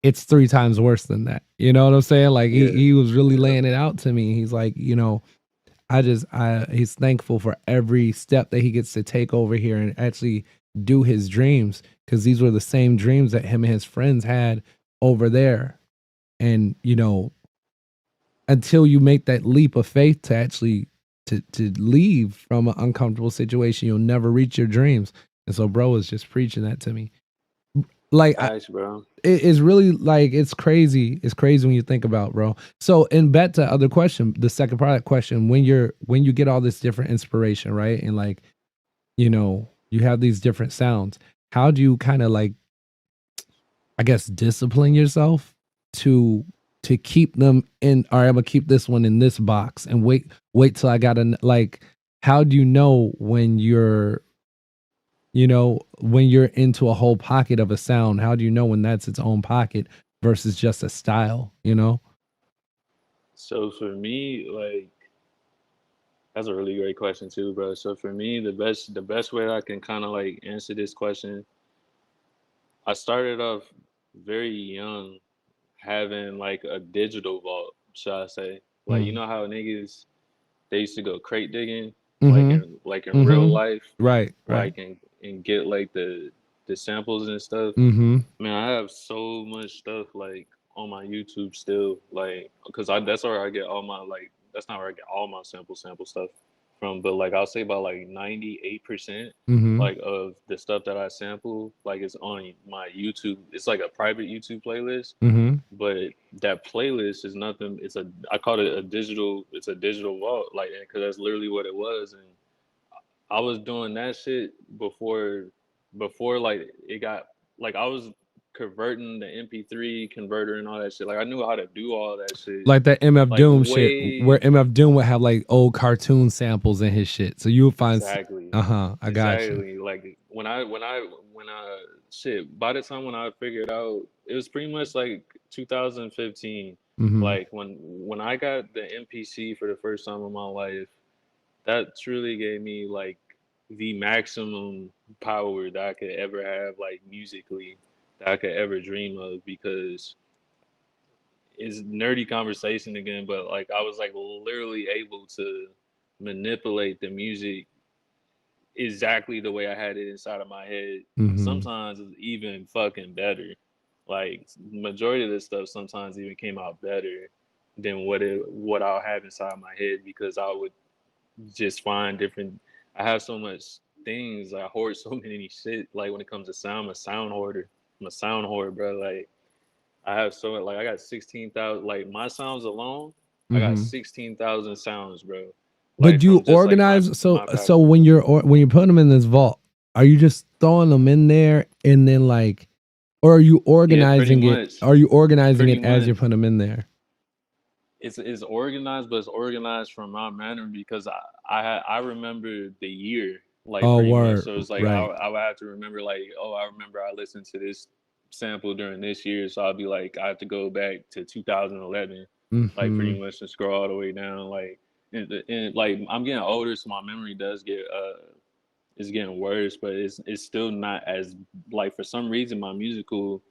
S1: It's three times worse than that. You know what I'm saying? Like
S2: Yeah,
S1: he was really
S2: yeah.
S1: laying it out to me. He's like, he's thankful for every step that he gets to take over here and actually do his dreams because these were the same dreams that him and his friends had over there. And until you make that leap of faith to actually to leave from an uncomfortable situation, you'll never reach your dreams. And so, bro is just preaching that to me. Like
S2: Facts, bro.
S1: it's really like it's crazy. It's crazy when you think about, bro. So, in bet to other question, the second part of that question, when you get all this different inspiration, right, and like you have these different sounds. How do you kind of like, I guess, discipline yourself to keep them in? All right, I'm gonna keep this one in this box and wait till I got a like. How do you know when you're into a whole pocket of a sound? How do you know when that's its own pocket versus just a style?
S2: So for me, like that's a really great question too, bro. So for me, the best way I can kind of like answer this question, I started off very young having like a digital vault, should I say? Like you
S1: Mm.
S2: know how niggas they used to go crate digging, like
S1: Mm-hmm.
S2: in real
S1: Mm-hmm.
S2: life,
S1: Right, right.
S2: like and get like the samples and stuff.
S1: Mm-hmm.
S2: Man, I have so much stuff like on my YouTube still, like because I that's where I get all my like that's not where I get all my sample stuff. but like I'll say about like 98%
S1: Mm-hmm.
S2: like of the stuff that I sample like is on my YouTube. It's like a private YouTube playlist,
S1: Mm-hmm.
S2: but that playlist is nothing. I call it a digital. It's a digital vault, like because that's literally what it was. And I was doing that shit before like it got like I was converting the MP3 converter and all that shit. Like I knew how to do all that shit.
S1: Like that MF
S2: Like
S1: Doom shit, where
S2: way
S1: MF Doom would have like old cartoon samples in his shit. So you would find,
S2: exactly.
S1: I got you.
S2: Exactly. Like when I shit, by the time when I figured out it was pretty much like 2015.
S1: Mm-hmm.
S2: Like when I got the MPC for the first time in my life, that truly gave me like the maximum power that I could ever have, like musically, that I could ever dream of. Because it's nerdy conversation again, but like I was like literally able to manipulate the music exactly the way I had it inside of my head.
S1: Mm-hmm.
S2: Sometimes it's even fucking better. Like majority of this stuff sometimes even came out better than what I'll have inside my head, because I would just find different. I have so much things. I hoard so many shit. Like when it comes to sound, I'm a sound hoarder. I'm a sound hoarder, bro. Like I have so like I got 16,000. Like my sounds alone, I got
S1: Mm-hmm.
S2: 16,000 sounds, bro.
S1: But
S2: Like
S1: do you
S2: from just like
S1: organize? So
S2: my
S1: so
S2: passion.
S1: when you put them in this vault, are you just throwing them in there and then like, or are you
S2: Yeah, pretty
S1: organizing it?
S2: much.
S1: Are you organizing
S2: Pretty
S1: it as
S2: much.
S1: you're putting them in there?
S2: It's organized, but it's organized from my manner because I remember the year like
S1: Oh,
S2: pretty much.
S1: word,
S2: So it's like
S1: right.
S2: I would have to remember like, oh, I remember I listened to this sample during this year, so I'll be like I have to go back to 2011, like
S1: Mm-hmm.
S2: pretty much, and scroll all the way down. Like and like I'm getting older, so my memory does get it's getting worse, but it's still not as like for some reason my
S1: Oh,
S2: musical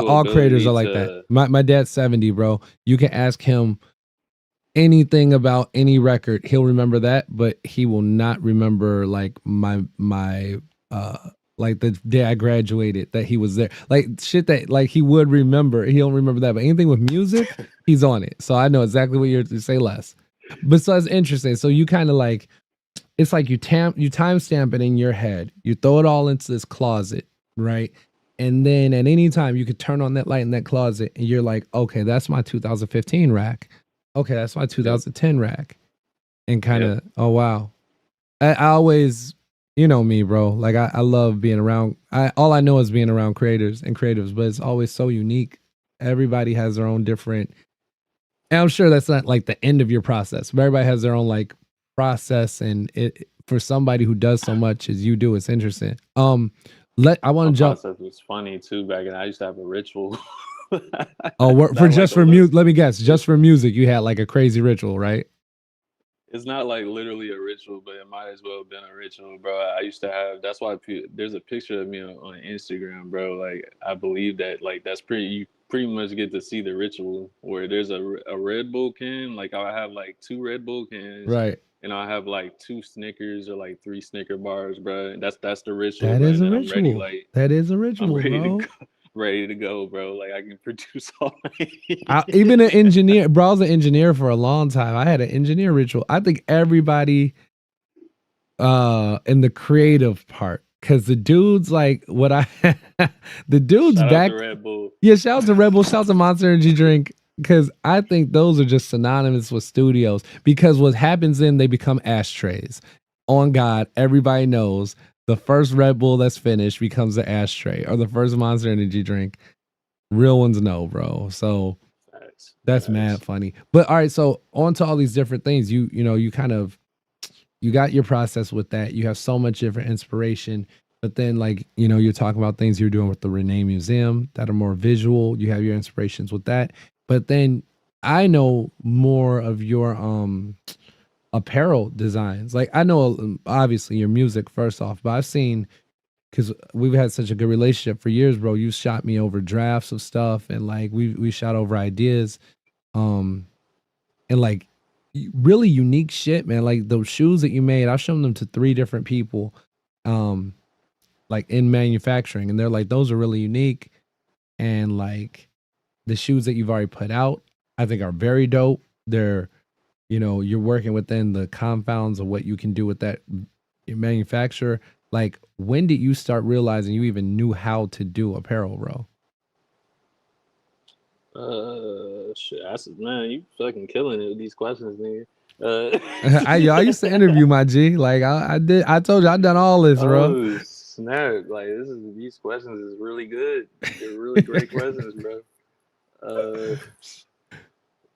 S1: all creators
S2: ability
S1: are like that.
S2: to
S1: My dad's 70, bro. You can ask him anything about any record, he'll remember that, but he will not remember like my uh like the day I graduated that he was there. Like shit that like he would remember. He don't remember that. But anything with music, he's on it. So I know exactly what you're to say less. But so it's interesting. So you kind of like it's like you timestamp it in your head. You throw it all into this closet, right? And then at any time you could turn on that light in that closet and you're like, okay, that's my 2015 rack. Okay, that's my
S2: yep
S1: 2010 rack. And kind
S2: yep.
S1: of, oh wow. I always, you know me, bro. Like I love being around. All I know is being around creators and creatives, but it's always so unique. Everybody has their own different. And I'm sure that's not like the end of your process. But everybody has their own like process, and it for somebody who does so much as you do, it's interesting. I want
S2: My
S1: to jump.
S2: process was funny too back then. I used to have a ritual.
S1: Oh,
S2: It's
S1: for
S2: not like
S1: just
S2: a
S1: for
S2: little.
S1: music. Let me guess.
S2: It's
S1: Just for music, you had like a crazy ritual, right?
S2: it's not like literally a ritual, but it might as well have been a ritual, bro. I used to have. That's why there's a picture of me on Instagram, bro. Like I believe that like that's pretty. You pretty much get to see the ritual where there's a Red Bull can. Like I have like two Red Bull cans.
S1: Right.
S2: And I have like two Snickers or like three Snicker bars, bro. That's the ritual,
S1: That
S2: bro.
S1: is
S2: And
S1: a
S2: then I'm ready,
S1: ritual.
S2: like
S1: That is a
S2: I'm
S1: ritual,
S2: ready to
S1: bro.
S2: go, ready to go, bro. Like I can produce all my.
S1: Even an engineer, bro. I was an engineer for a long time. I had an engineer ritual. I think everybody in the creative part, because the dudes like what I the dudes
S2: Shout out
S1: back,
S2: to Red Bull.
S1: yeah, shout out to Rebel, shout out to Monster Energy Drink, because I think those are just synonymous with studios, because what happens then they become ashtrays. On God, everybody knows the first Red Bull that's finished becomes an ashtray, or the first Monster Energy drink. Real ones know, bro. So
S2: Facts,
S1: that's mad
S2: facts.
S1: funny. But all right, so on to all these different things. You kind of you got your process with that. You have so much different inspiration. But then, like, you're talking about things you're doing with the Renee Museum that are more visual. You have your inspirations with that. But then I know more of your apparel designs. Like, I know obviously your music first off, but I've seen, because we've had such a good relationship for years, bro. You shot me over drafts of stuff, and like we shot over ideas. Um, and like really unique shit, man. Like those shoes that you made, I've shown them to 3 different people, um, like in manufacturing, and they're like, those are really unique. And like the shoes that you've already put out, I think are very dope. They're, you're working within the confounds of what you can do with that manufacturer. Like, when did you start realizing you even knew how to do apparel, bro?
S2: Shit, man, you fucking killing it with these questions, nigga. Uh,
S1: I used to interview my G. Like, I did. I told you I done all this, bro.
S2: oh snap! Like these questions is really good. They're really great questions, bro.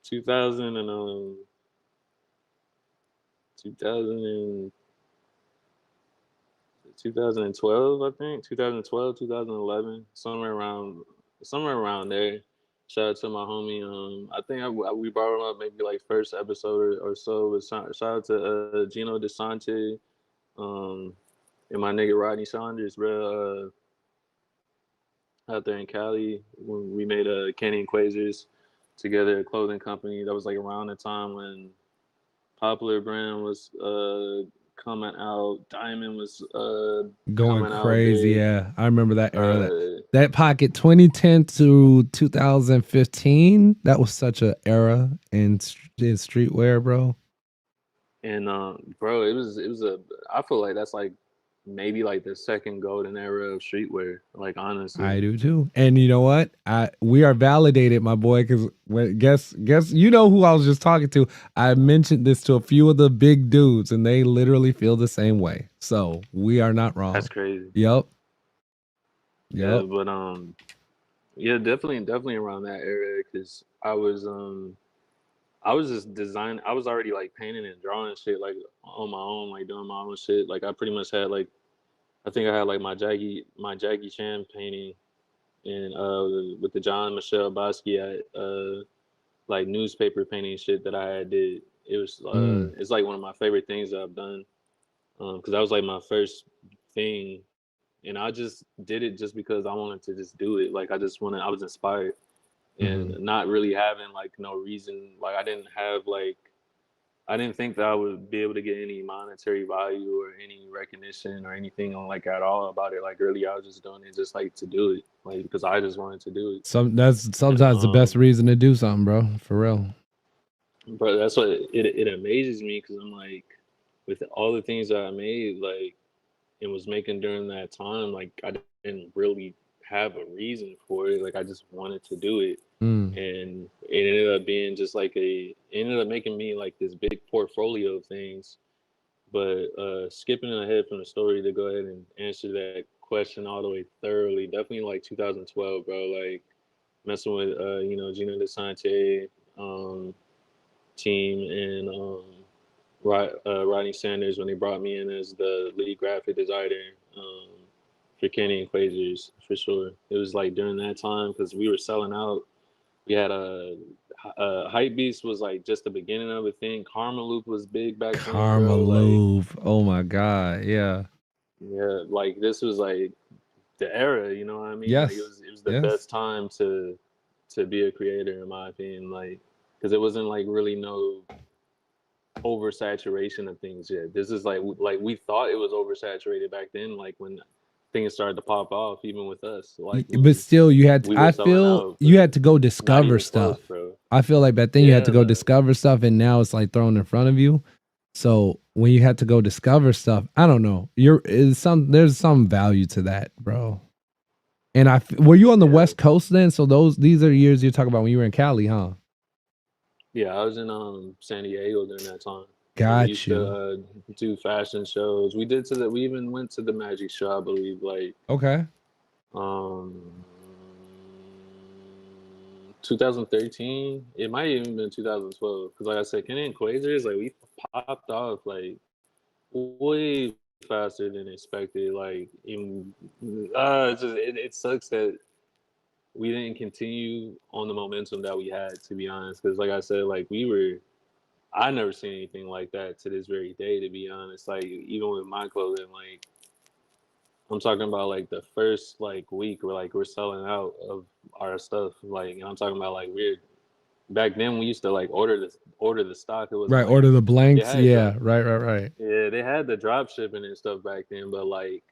S2: 2000 and 2000 and 2012, I think 2012, 2011, somewhere around there. Shout out to my homie. I think we brought him up maybe like first episode or so. But shout out to Gino DeSante, um, and my nigga Rodney Saunders, bro. Out there in Cali, when we made a Kenny and Quasars together, a clothing company. That was like around the time when Popular Brand was coming out, Diamond was
S1: Going
S2: coming out
S1: crazy.
S2: big.
S1: Yeah, I remember that era.
S2: Uh,
S1: That pocket 2010 to 2015. That was such a era in streetwear, bro.
S2: and bro, it was a. I feel like that's like maybe like the second golden era of streetwear. Like honestly,
S1: I do too. And you know what? We are validated, my boy, because guess you know who I was just talking to. I mentioned this to a few of the big dudes, and they literally feel the same way. So we are not wrong.
S2: that's crazy.
S1: Yep.
S2: Yeah,
S1: Yep.
S2: but yeah, definitely around that era because I was just designing. I was already like painting and drawing shit like on my own, like doing my own shit. Like I pretty much had like I think I had like my Jackie Chan painting and with the John Michelle Basquiat like newspaper painting shit that I had did. It was
S1: Mm.
S2: it's like one of my favorite things that I've done because that was like my first thing, and I just did it just because I wanted to just do it. Like I was inspired and
S1: Hmm.
S2: not really having like no reason. Like I didn't think that I would be able to get any monetary value or any recognition or anything on like at all about it. Like really, I was just doing it just like to do it, like because I just wanted to do it.
S1: That's
S2: And
S1: sometimes the best reason to do something, bro. For real.
S2: but that's what it amazes me because I'm like, with all the things that I made, like and was making during that time, like I didn't really have a reason for it. Like I just wanted to do it,
S1: Mm.
S2: and it ended up being just like it ended up making me like this big portfolio of things. But skipping ahead from the story to go ahead and answer that question all the way thoroughly, definitely like 2012, bro. Like messing with Gino DeSante um, team and Rodney Sanders when they brought me in as the lead graphic designer for Kenny and Quasars for sure. It was like during that time because we were selling out. We had Hype Beast was like just the beginning of a thing. Karma Loop was big back then,
S1: Karma
S2: bro. Like
S1: Louvre. Oh my God. Yeah.
S2: yeah, like this was like the era. You know what I mean? Like
S1: Yes.
S2: it was the
S1: Yes.
S2: best time to be a creator in my opinion. Like because it wasn't like really no oversaturation of things yet. This is like we thought it was oversaturated back then. Like when things started to pop off, even with us. Like
S1: But
S2: when
S1: still, you had.
S2: we were
S1: I
S2: selling
S1: feel
S2: out,
S1: you
S2: but
S1: had to go
S2: not
S1: discover
S2: even close,
S1: stuff.
S2: bro.
S1: I feel like back then you had to go
S2: Yeah,
S1: discover stuff, and now it's like thrown in front of you. So when you had to go discover stuff, I don't know. There's some value to that, bro. And were you on the
S2: yeah,
S1: West Coast then? So these are the years you're talking about when you were in Cali, huh?
S2: yeah. I was in San Diego during that time, and we
S1: Got
S2: used to
S1: you.
S2: do fashion shows. We even went to the Magic Show, I believe, like
S1: Okay.
S2: um 2013. It might even been 2012 because, like I said, Kenny and Quasars, like we popped off like way faster than expected. It sucks that we didn't continue on the momentum that we had. To be honest, because like I said, like I never seen anything like that to this very day. To be honest, like even with my clothing, like I'm talking about like the first like week, we're selling out of our stuff. Like and I'm talking about like we're back then we used to like order the stock. It wasn't
S1: Right.
S2: like
S1: Order the
S2: they
S1: blanks.
S2: had
S1: Yeah.
S2: drop
S1: Right. Right. Right.
S2: yeah, they had the drop shipping and stuff back then, but like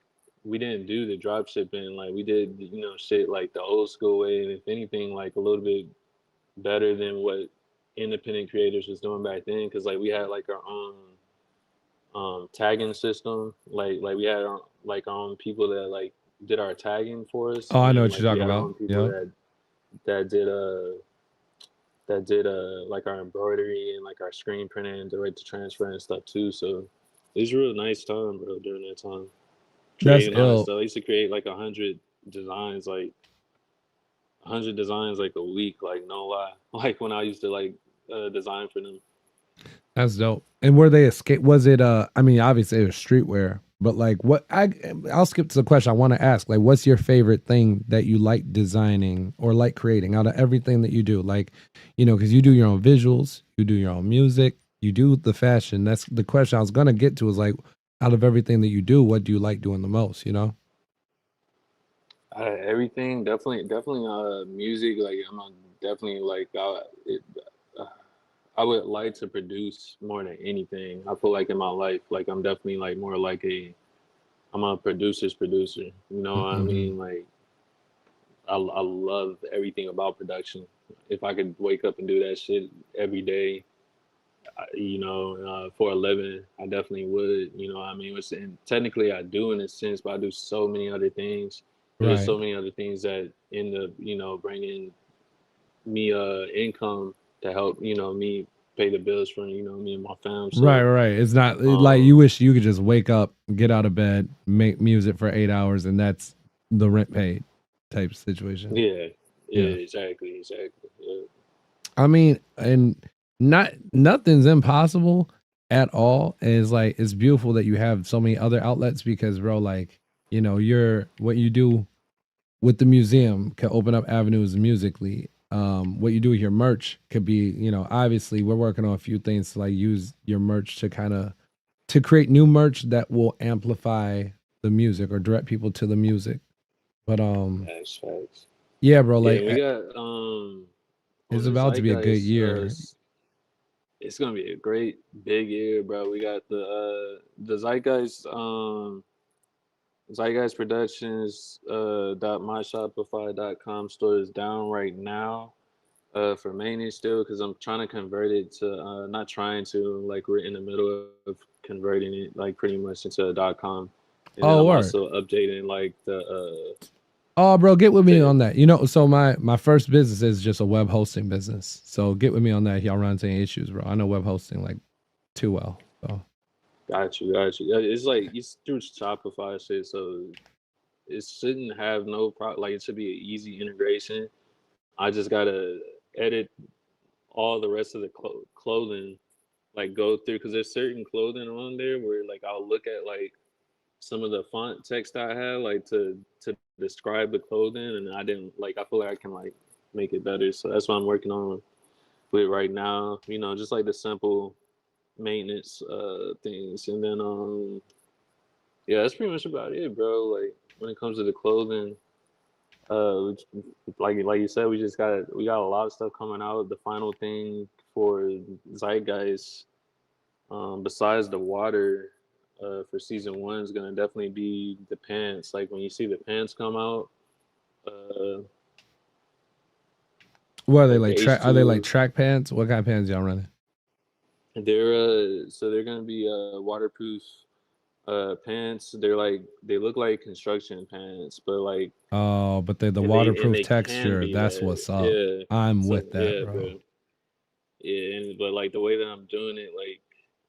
S2: we didn't do the drop shipping. Like we did, shit like the old school way, and if anything, like a little bit better than what independent creators was doing back then, because like we had like our own tagging system. Like we had our, like our own people that like did our tagging for us,
S1: Oh,
S2: and
S1: I know
S2: then
S1: what
S2: like
S1: you're
S2: we
S1: talking
S2: had our
S1: about.
S2: own people
S1: Yep.
S2: that did like our embroidery and like our screen printing and direct to transfer and stuff too. So it was a real nice time, bro, during that time.
S1: That's
S2: Creating all that
S1: ill.
S2: stuff. I used to create like designs, like 100 designs like a week, like no lie. Like when I used to like design for them.
S1: That's dope. And were they escape? Was it? I mean, obviously it was streetwear, but like, what? I'll skip to the question I want to ask. Like, what's your favorite thing that you like designing or like creating out of everything that you do? Like, because you do your own visuals, you do your own music, you do the fashion. That's the question I was gonna get to. Is like, out of everything that you do, what do you like doing the most?
S2: Everything, definitely music. Like definitely like uh, I would like to produce more than anything. I feel like in my life, like I'm definitely like more like I'm a producer's producer. You know what I
S1: Mm-hmm.
S2: mean? Like I love everything about production. If I could wake up and do that shit every day, for a living, I definitely would. You know what I mean? And technically I do in a sense, but I do so many other things. There's
S1: Right.
S2: so many other things that end up, bringing me income to help, me pay the bills for, me and my fam.
S1: Right,
S2: So
S1: right. It's not like you
S2: um
S1: wish you could just wake up, get out of bed, make music for 8 hours, and that's the rent paid type situation.
S2: yeah,
S1: Yeah.
S2: yeah, exactly. Yeah.
S1: I mean, and nothing's impossible at all. And it's like it's beautiful that you have so many other outlets because, bro, like, you're what you do with the museum can open up avenues musically. What you do with your merch could be, obviously we're working on a few things to like use your merch to kind of to create new merch that will amplify the music or direct people to the music. But
S2: Facts.
S1: yeah, bro,
S2: Yeah,
S1: like
S2: and we got on
S1: it's
S2: the
S1: about to be a good
S2: Zeitgeist.
S1: year.
S2: It's gonna be a great big year, bro. We got the Zeitgeist Zeitgeist Productions dot myshopify.com store is down right now for maintenance still, because I'm trying to convert it to not trying to, like we're in the middle of converting it like pretty much into a .com, and then
S1: Oh,
S2: I'm
S1: word.
S2: also updating like
S1: Oh, bro, get with me
S2: the
S1: on that. So my first business is just a web hosting business. So get with me on that if y'all run into any issues, bro. I know web hosting like too well. So
S2: got you. Yeah, it's like it's through Shopify shit, so it shouldn't have no problem. Like it should be an easy integration. I just gotta edit all the rest of the clothing, like go through, because there's certain clothing on there where like I'll look at like some of the font text I had like to describe the clothing, and I didn't like. I feel like I can like make it better, so that's what I'm working on with right now. Just like the simple maintenance things, and then yeah, that's pretty much about it, bro. Like when it comes to the clothing, uh, like you said, we got a lot of stuff coming out. The final thing for Zeitgeist, besides the water, for season one is gonna definitely be the pants. Like when you see the pants come out, uh,
S1: what are they
S2: like the
S1: like track? Are they like
S2: H2,
S1: track pants? What kind of pants y'all running?
S2: they're gonna be waterproof pants. They look like construction pants, but like
S1: Oh, but they're the
S2: and
S1: waterproof
S2: they can
S1: texture.
S2: be
S1: That's
S2: that.
S1: what's up.
S2: Yeah.
S1: I'm
S2: So
S1: with that,
S2: yeah,
S1: bro.
S2: bro. Yeah, but like the way that I'm doing it, like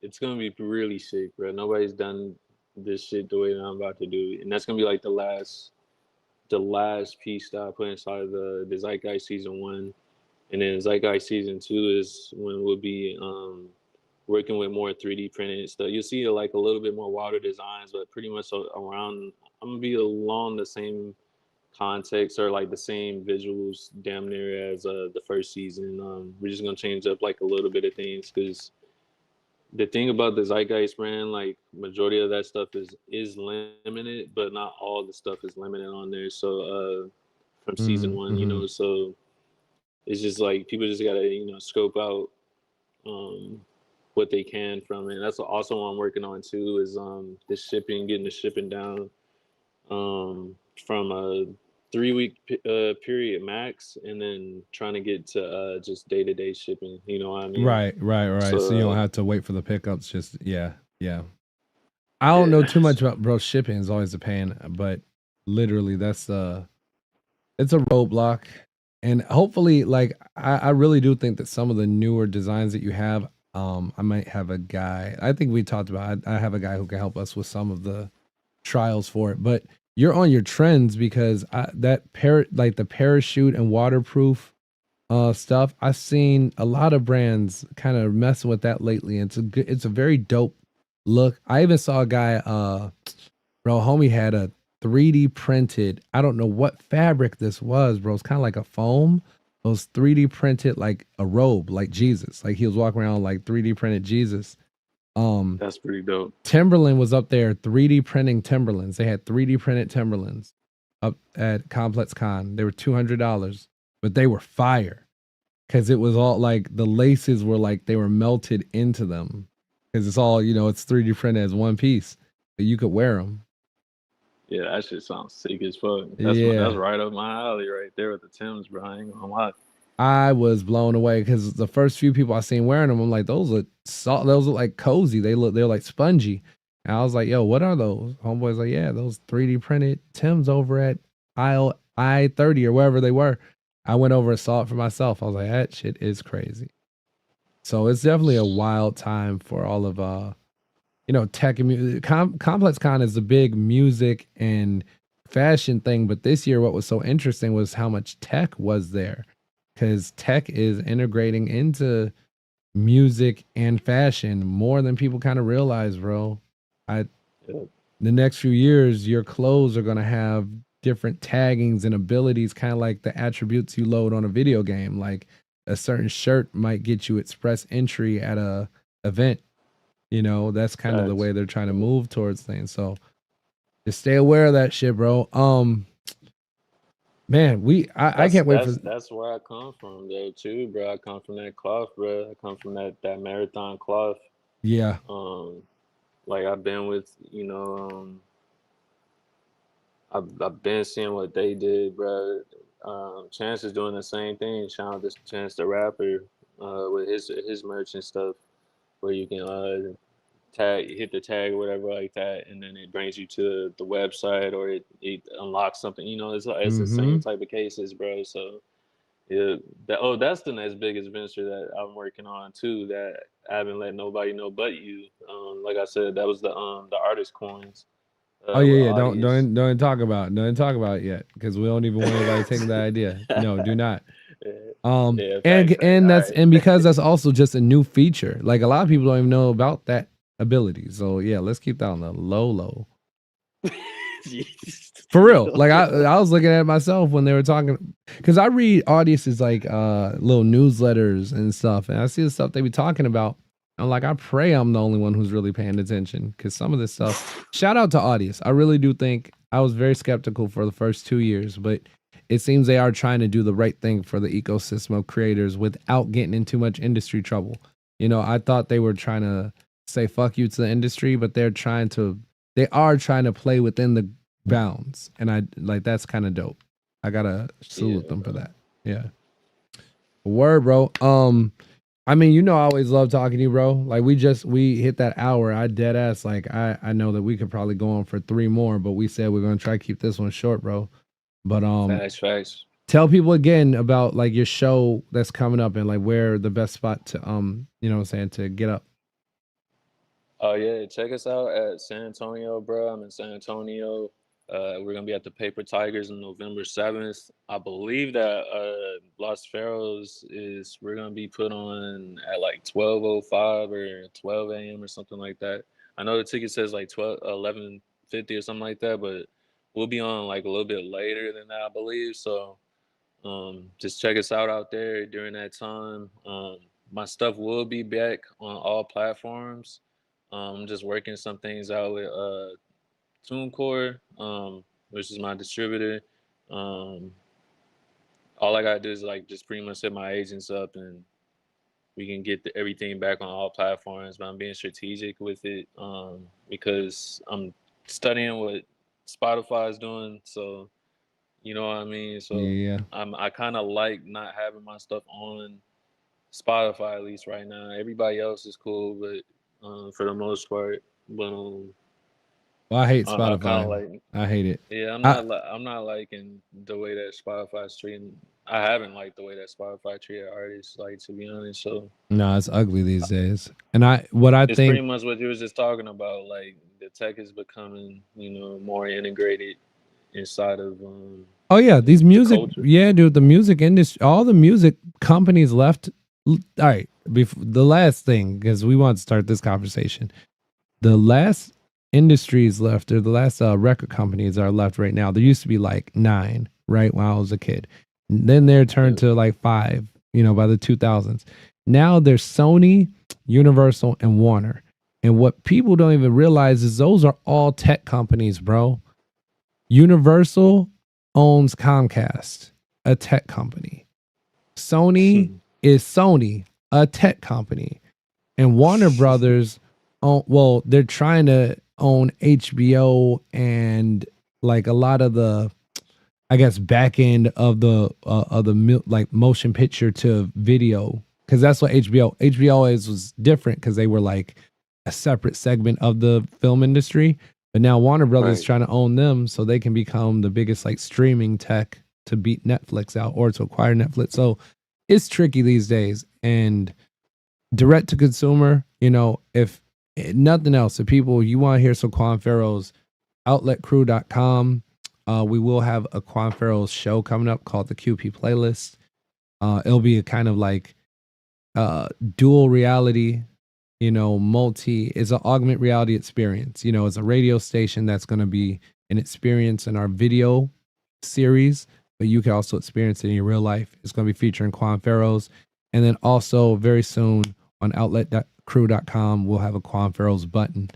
S2: it's gonna be really sick, bro. Nobody's done this shit the way that I'm about to do it, and that's gonna be like the last piece that I put inside the Zeitgeist season one, and then Zeitgeist season two is when we'll be working with more 3D printed stuff. You'll see like a little bit more water designs, but pretty much around. I'm gonna be along the same context or like the same visuals damn near as the first season. We're just gonna change up like a little bit of things, because the thing about the Zeitgeist brand, like majority of that stuff is limited, but not all the stuff is limited on there. So from season one,
S1: Mm-hmm.
S2: so it's just like people just gotta scope out um, what they can from it. That's also what I'm working on too, is the shipping, getting the shipping down from 3 week period max, and then trying to get to just day to day shipping. You know what I mean?
S1: Right, right, right. So you don't
S2: So
S1: have to wait for the pickups. Just yeah, yeah. I don't know
S2: yeah,
S1: too much about bro. Shipping is always a pain, but literally that's it's a roadblock. And hopefully, like I really do think that some of the newer designs that you have, I might have a guy. I think we talked about. I have a guy who can help us with some of the trials for it. But you're on your trends because like the parachute and waterproof stuff. I've seen a lot of brands kind of messing with that lately. And it's a very dope look. I even saw a guy, bro, homie had a 3D printed. I don't know what fabric this was, bro. It's kind of like a foam. It was 3D printed like a robe, like Jesus. Like he was walking around like 3D printed Jesus. Um,
S2: that's pretty dope.
S1: Timberland was up there 3D printing Timberlands. They had 3D printed Timberlands up at Complex Con. They were $200, but they were fire because it was all like the laces were like they were melted into them because it's all it's 3D printed as one piece, but you could wear them.
S2: Yeah, that shit sounds sick as fuck. That's
S1: Yeah,
S2: right up my alley right there with the Tims, bro. I ain't gonna lie.
S1: I was blown away because the first few people I seen wearing them, I'm like, those look soft, those look like cozy. They're like spongy. And I was like, yo, what are those? Homeboy's like, yeah, those 3D printed Tims over at aisle I-30 or wherever they were. I went over and saw it for myself. I was like, that shit is crazy. So it's definitely a wild time for all of tech and music. Complex Con is the big music and fashion thing, but this year what was so interesting was how much tech was there, because tech is integrating into music and fashion more than people kind of realize, bro. I
S2: Yeah,
S1: The next few years, your clothes are gonna have different taggings and abilities, kind of like the attributes you load on a video game. Like a certain shirt might get you express entry at a event. That's kind of the
S2: facts.
S1: way they're trying to move towards things. So just stay aware of that shit, bro. Man, I
S2: That's
S1: can't wait for.
S2: that's that's where I come from though too, bro. I come from that cloth, bro. I come from that marathon cloth.
S1: Yeah.
S2: Um, like I've been with, I've been seeing what they did, bro. Chance is doing the same thing. Shout out to Chance the rapper, with his merch and stuff, where you can hit the tag or whatever like that, and then it brings you to the website, or it unlocks something. It's the
S1: Mm-hmm.
S2: same type of cases, bro. So yeah, that's the next biggest venture that I'm working on too. That I haven't let nobody know but you. Like I said, that was the artist coins
S1: Oh
S2: with
S1: yeah, yeah. Don't
S2: Audius.
S1: don't don't talk about it yet because we don't even want anybody taking that idea. No, do not.
S2: Yeah,
S1: Um,
S2: yeah,
S1: and
S2: facts, facts.
S1: and
S2: All
S1: that's and
S2: right.
S1: because that's also just a new feature. Like a lot of people don't even know about that ability. So yeah, let's keep that on the low low.
S2: Jeez.
S1: For real. Like I was looking at it myself when they were talking, because I read audiences like little newsletters and stuff, and I see the stuff they be talking about. I'm like, I pray I'm the only one who's really paying attention, because some of this stuff. Shout out to audience. I really do think I was very skeptical for the first 2 years, but it seems they are trying to do the right thing for the ecosystem of creators without getting in too much industry trouble. I thought they were trying to say fuck you to the industry, but they are trying to play within the bounds, and I like that's kind of dope. I gotta
S2: Yeah,
S1: salute them for
S2: bro.
S1: that. Yeah, word, bro. I mean, I always love talking to you, bro. Like we hit that hour. I dead ass. Like I know that we could probably go on for 3 more, but we said we're gonna try to keep this one short, bro. But
S2: Facts, facts.
S1: tell people again about like your show that's coming up and like where the best spot to what I'm saying, to get up.
S2: Oh yeah, check us out at San Antonio, bro. I'm in San Antonio. We're gonna be at the Paper Tigers on November 7th. I believe that Los Ferros is we're gonna be put on at like 12:05 or 12 a.m. or something like that. I know the ticket says like 11:50 or something like that, but we'll be on like a little bit later than that, I believe. So just check us out there during that time. My stuff will be back on all platforms. I'm just working some things out with TuneCore, which is my distributor. Um, all I gotta do is like just pretty much set my agents up, and we can get everything back on all platforms. But I'm being strategic with it, because I'm studying what Spotify is doing. So You know what I mean? So
S1: Yeah.
S2: I kind of like not having my stuff on Spotify at least right now. Everybody else is cool, but for the most part, but
S1: Well, I hate
S2: I kind of
S1: Spotify.
S2: like.
S1: I hate it.
S2: Yeah,
S1: I
S2: I'm not liking the way that Spotify's treating. I haven't liked the way that Spotify treated artists, like to be honest. So
S1: No, it's ugly these days. And what I
S2: it's pretty
S1: think.
S2: much what you was just talking about. Like the tech is becoming, more integrated inside of
S1: Oh yeah, these
S2: the
S1: music.
S2: culture.
S1: Yeah, dude, the music industry. All the music companies left. All right, before the last thing, because we want to start this conversation. The last industries left, or the last record companies are left right now. There used to be like 9, right, when I was a kid. Then they're turned
S2: Yeah,
S1: to like 5, by the 2000s. Now there's Sony, Universal, and Warner. And what people don't even realize is those are all tech companies, bro. Universal owns Comcast, a tech company. Sony is Sony, a tech company. And Warner Brothers they're trying to own HBO and like a lot of the, I guess, back end of the like motion picture to video, because that's what HBO was different, because they were like a separate segment of the film industry. But now Warner Brothers is
S2: right.
S1: trying to own them so they can become the biggest like streaming tech to beat Netflix out or to acquire Netflix. So it's tricky these days. And direct to consumer, if nothing else, if people, you want to hear some Quan Farrell's, outletcrew.com. We will have a Quan Farrell's show coming up called the QP Playlist. It'll be a kind of like dual reality, it's an augmented reality experience. It's a radio station that's going to be an experience in our video series, but you can also experience it in your real life. It's going to be featuring Quan Farrell's. And then also very soon on outletcrew.com, we'll have a Quan Farrell's button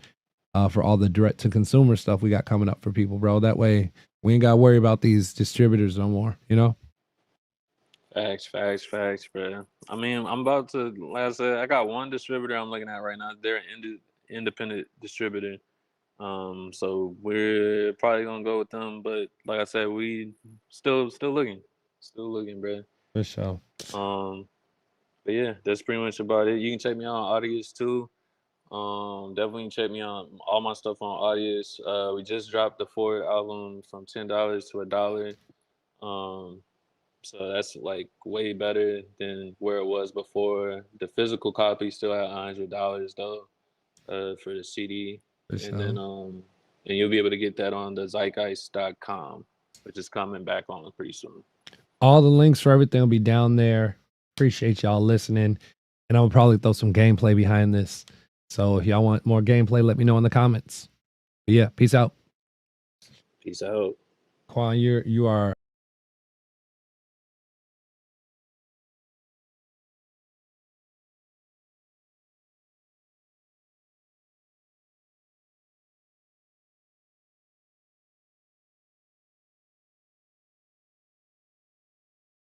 S1: for all the direct to consumer stuff we got coming up for people, bro. That way we ain't got to worry about these distributors no more.
S2: Facts, bro. I mean, I'm about to. Like I said, I got one distributor I'm looking at right now. They're an independent distributor. So we're probably gonna go with them. But like I said, we still looking, bro.
S1: For sure.
S2: Um, but yeah, that's pretty much about it. You can check me out on Audius too. Definitely check me out all my stuff on Audius. We just dropped the Ford album from $10 to $1. Um, so that's like way better than where it was before. The physical copy still at $100 though, for the CD.
S1: For
S2: And then
S1: sure.
S2: and you'll be able to get that on the zeitgeist.com, which is coming back on pretty soon.
S1: All the links for everything will be down there. Appreciate y'all listening. And I will probably throw some gameplay behind this. So if y'all want more gameplay, let me know in the comments. But yeah, peace out.
S2: Peace out.
S1: Quan, you are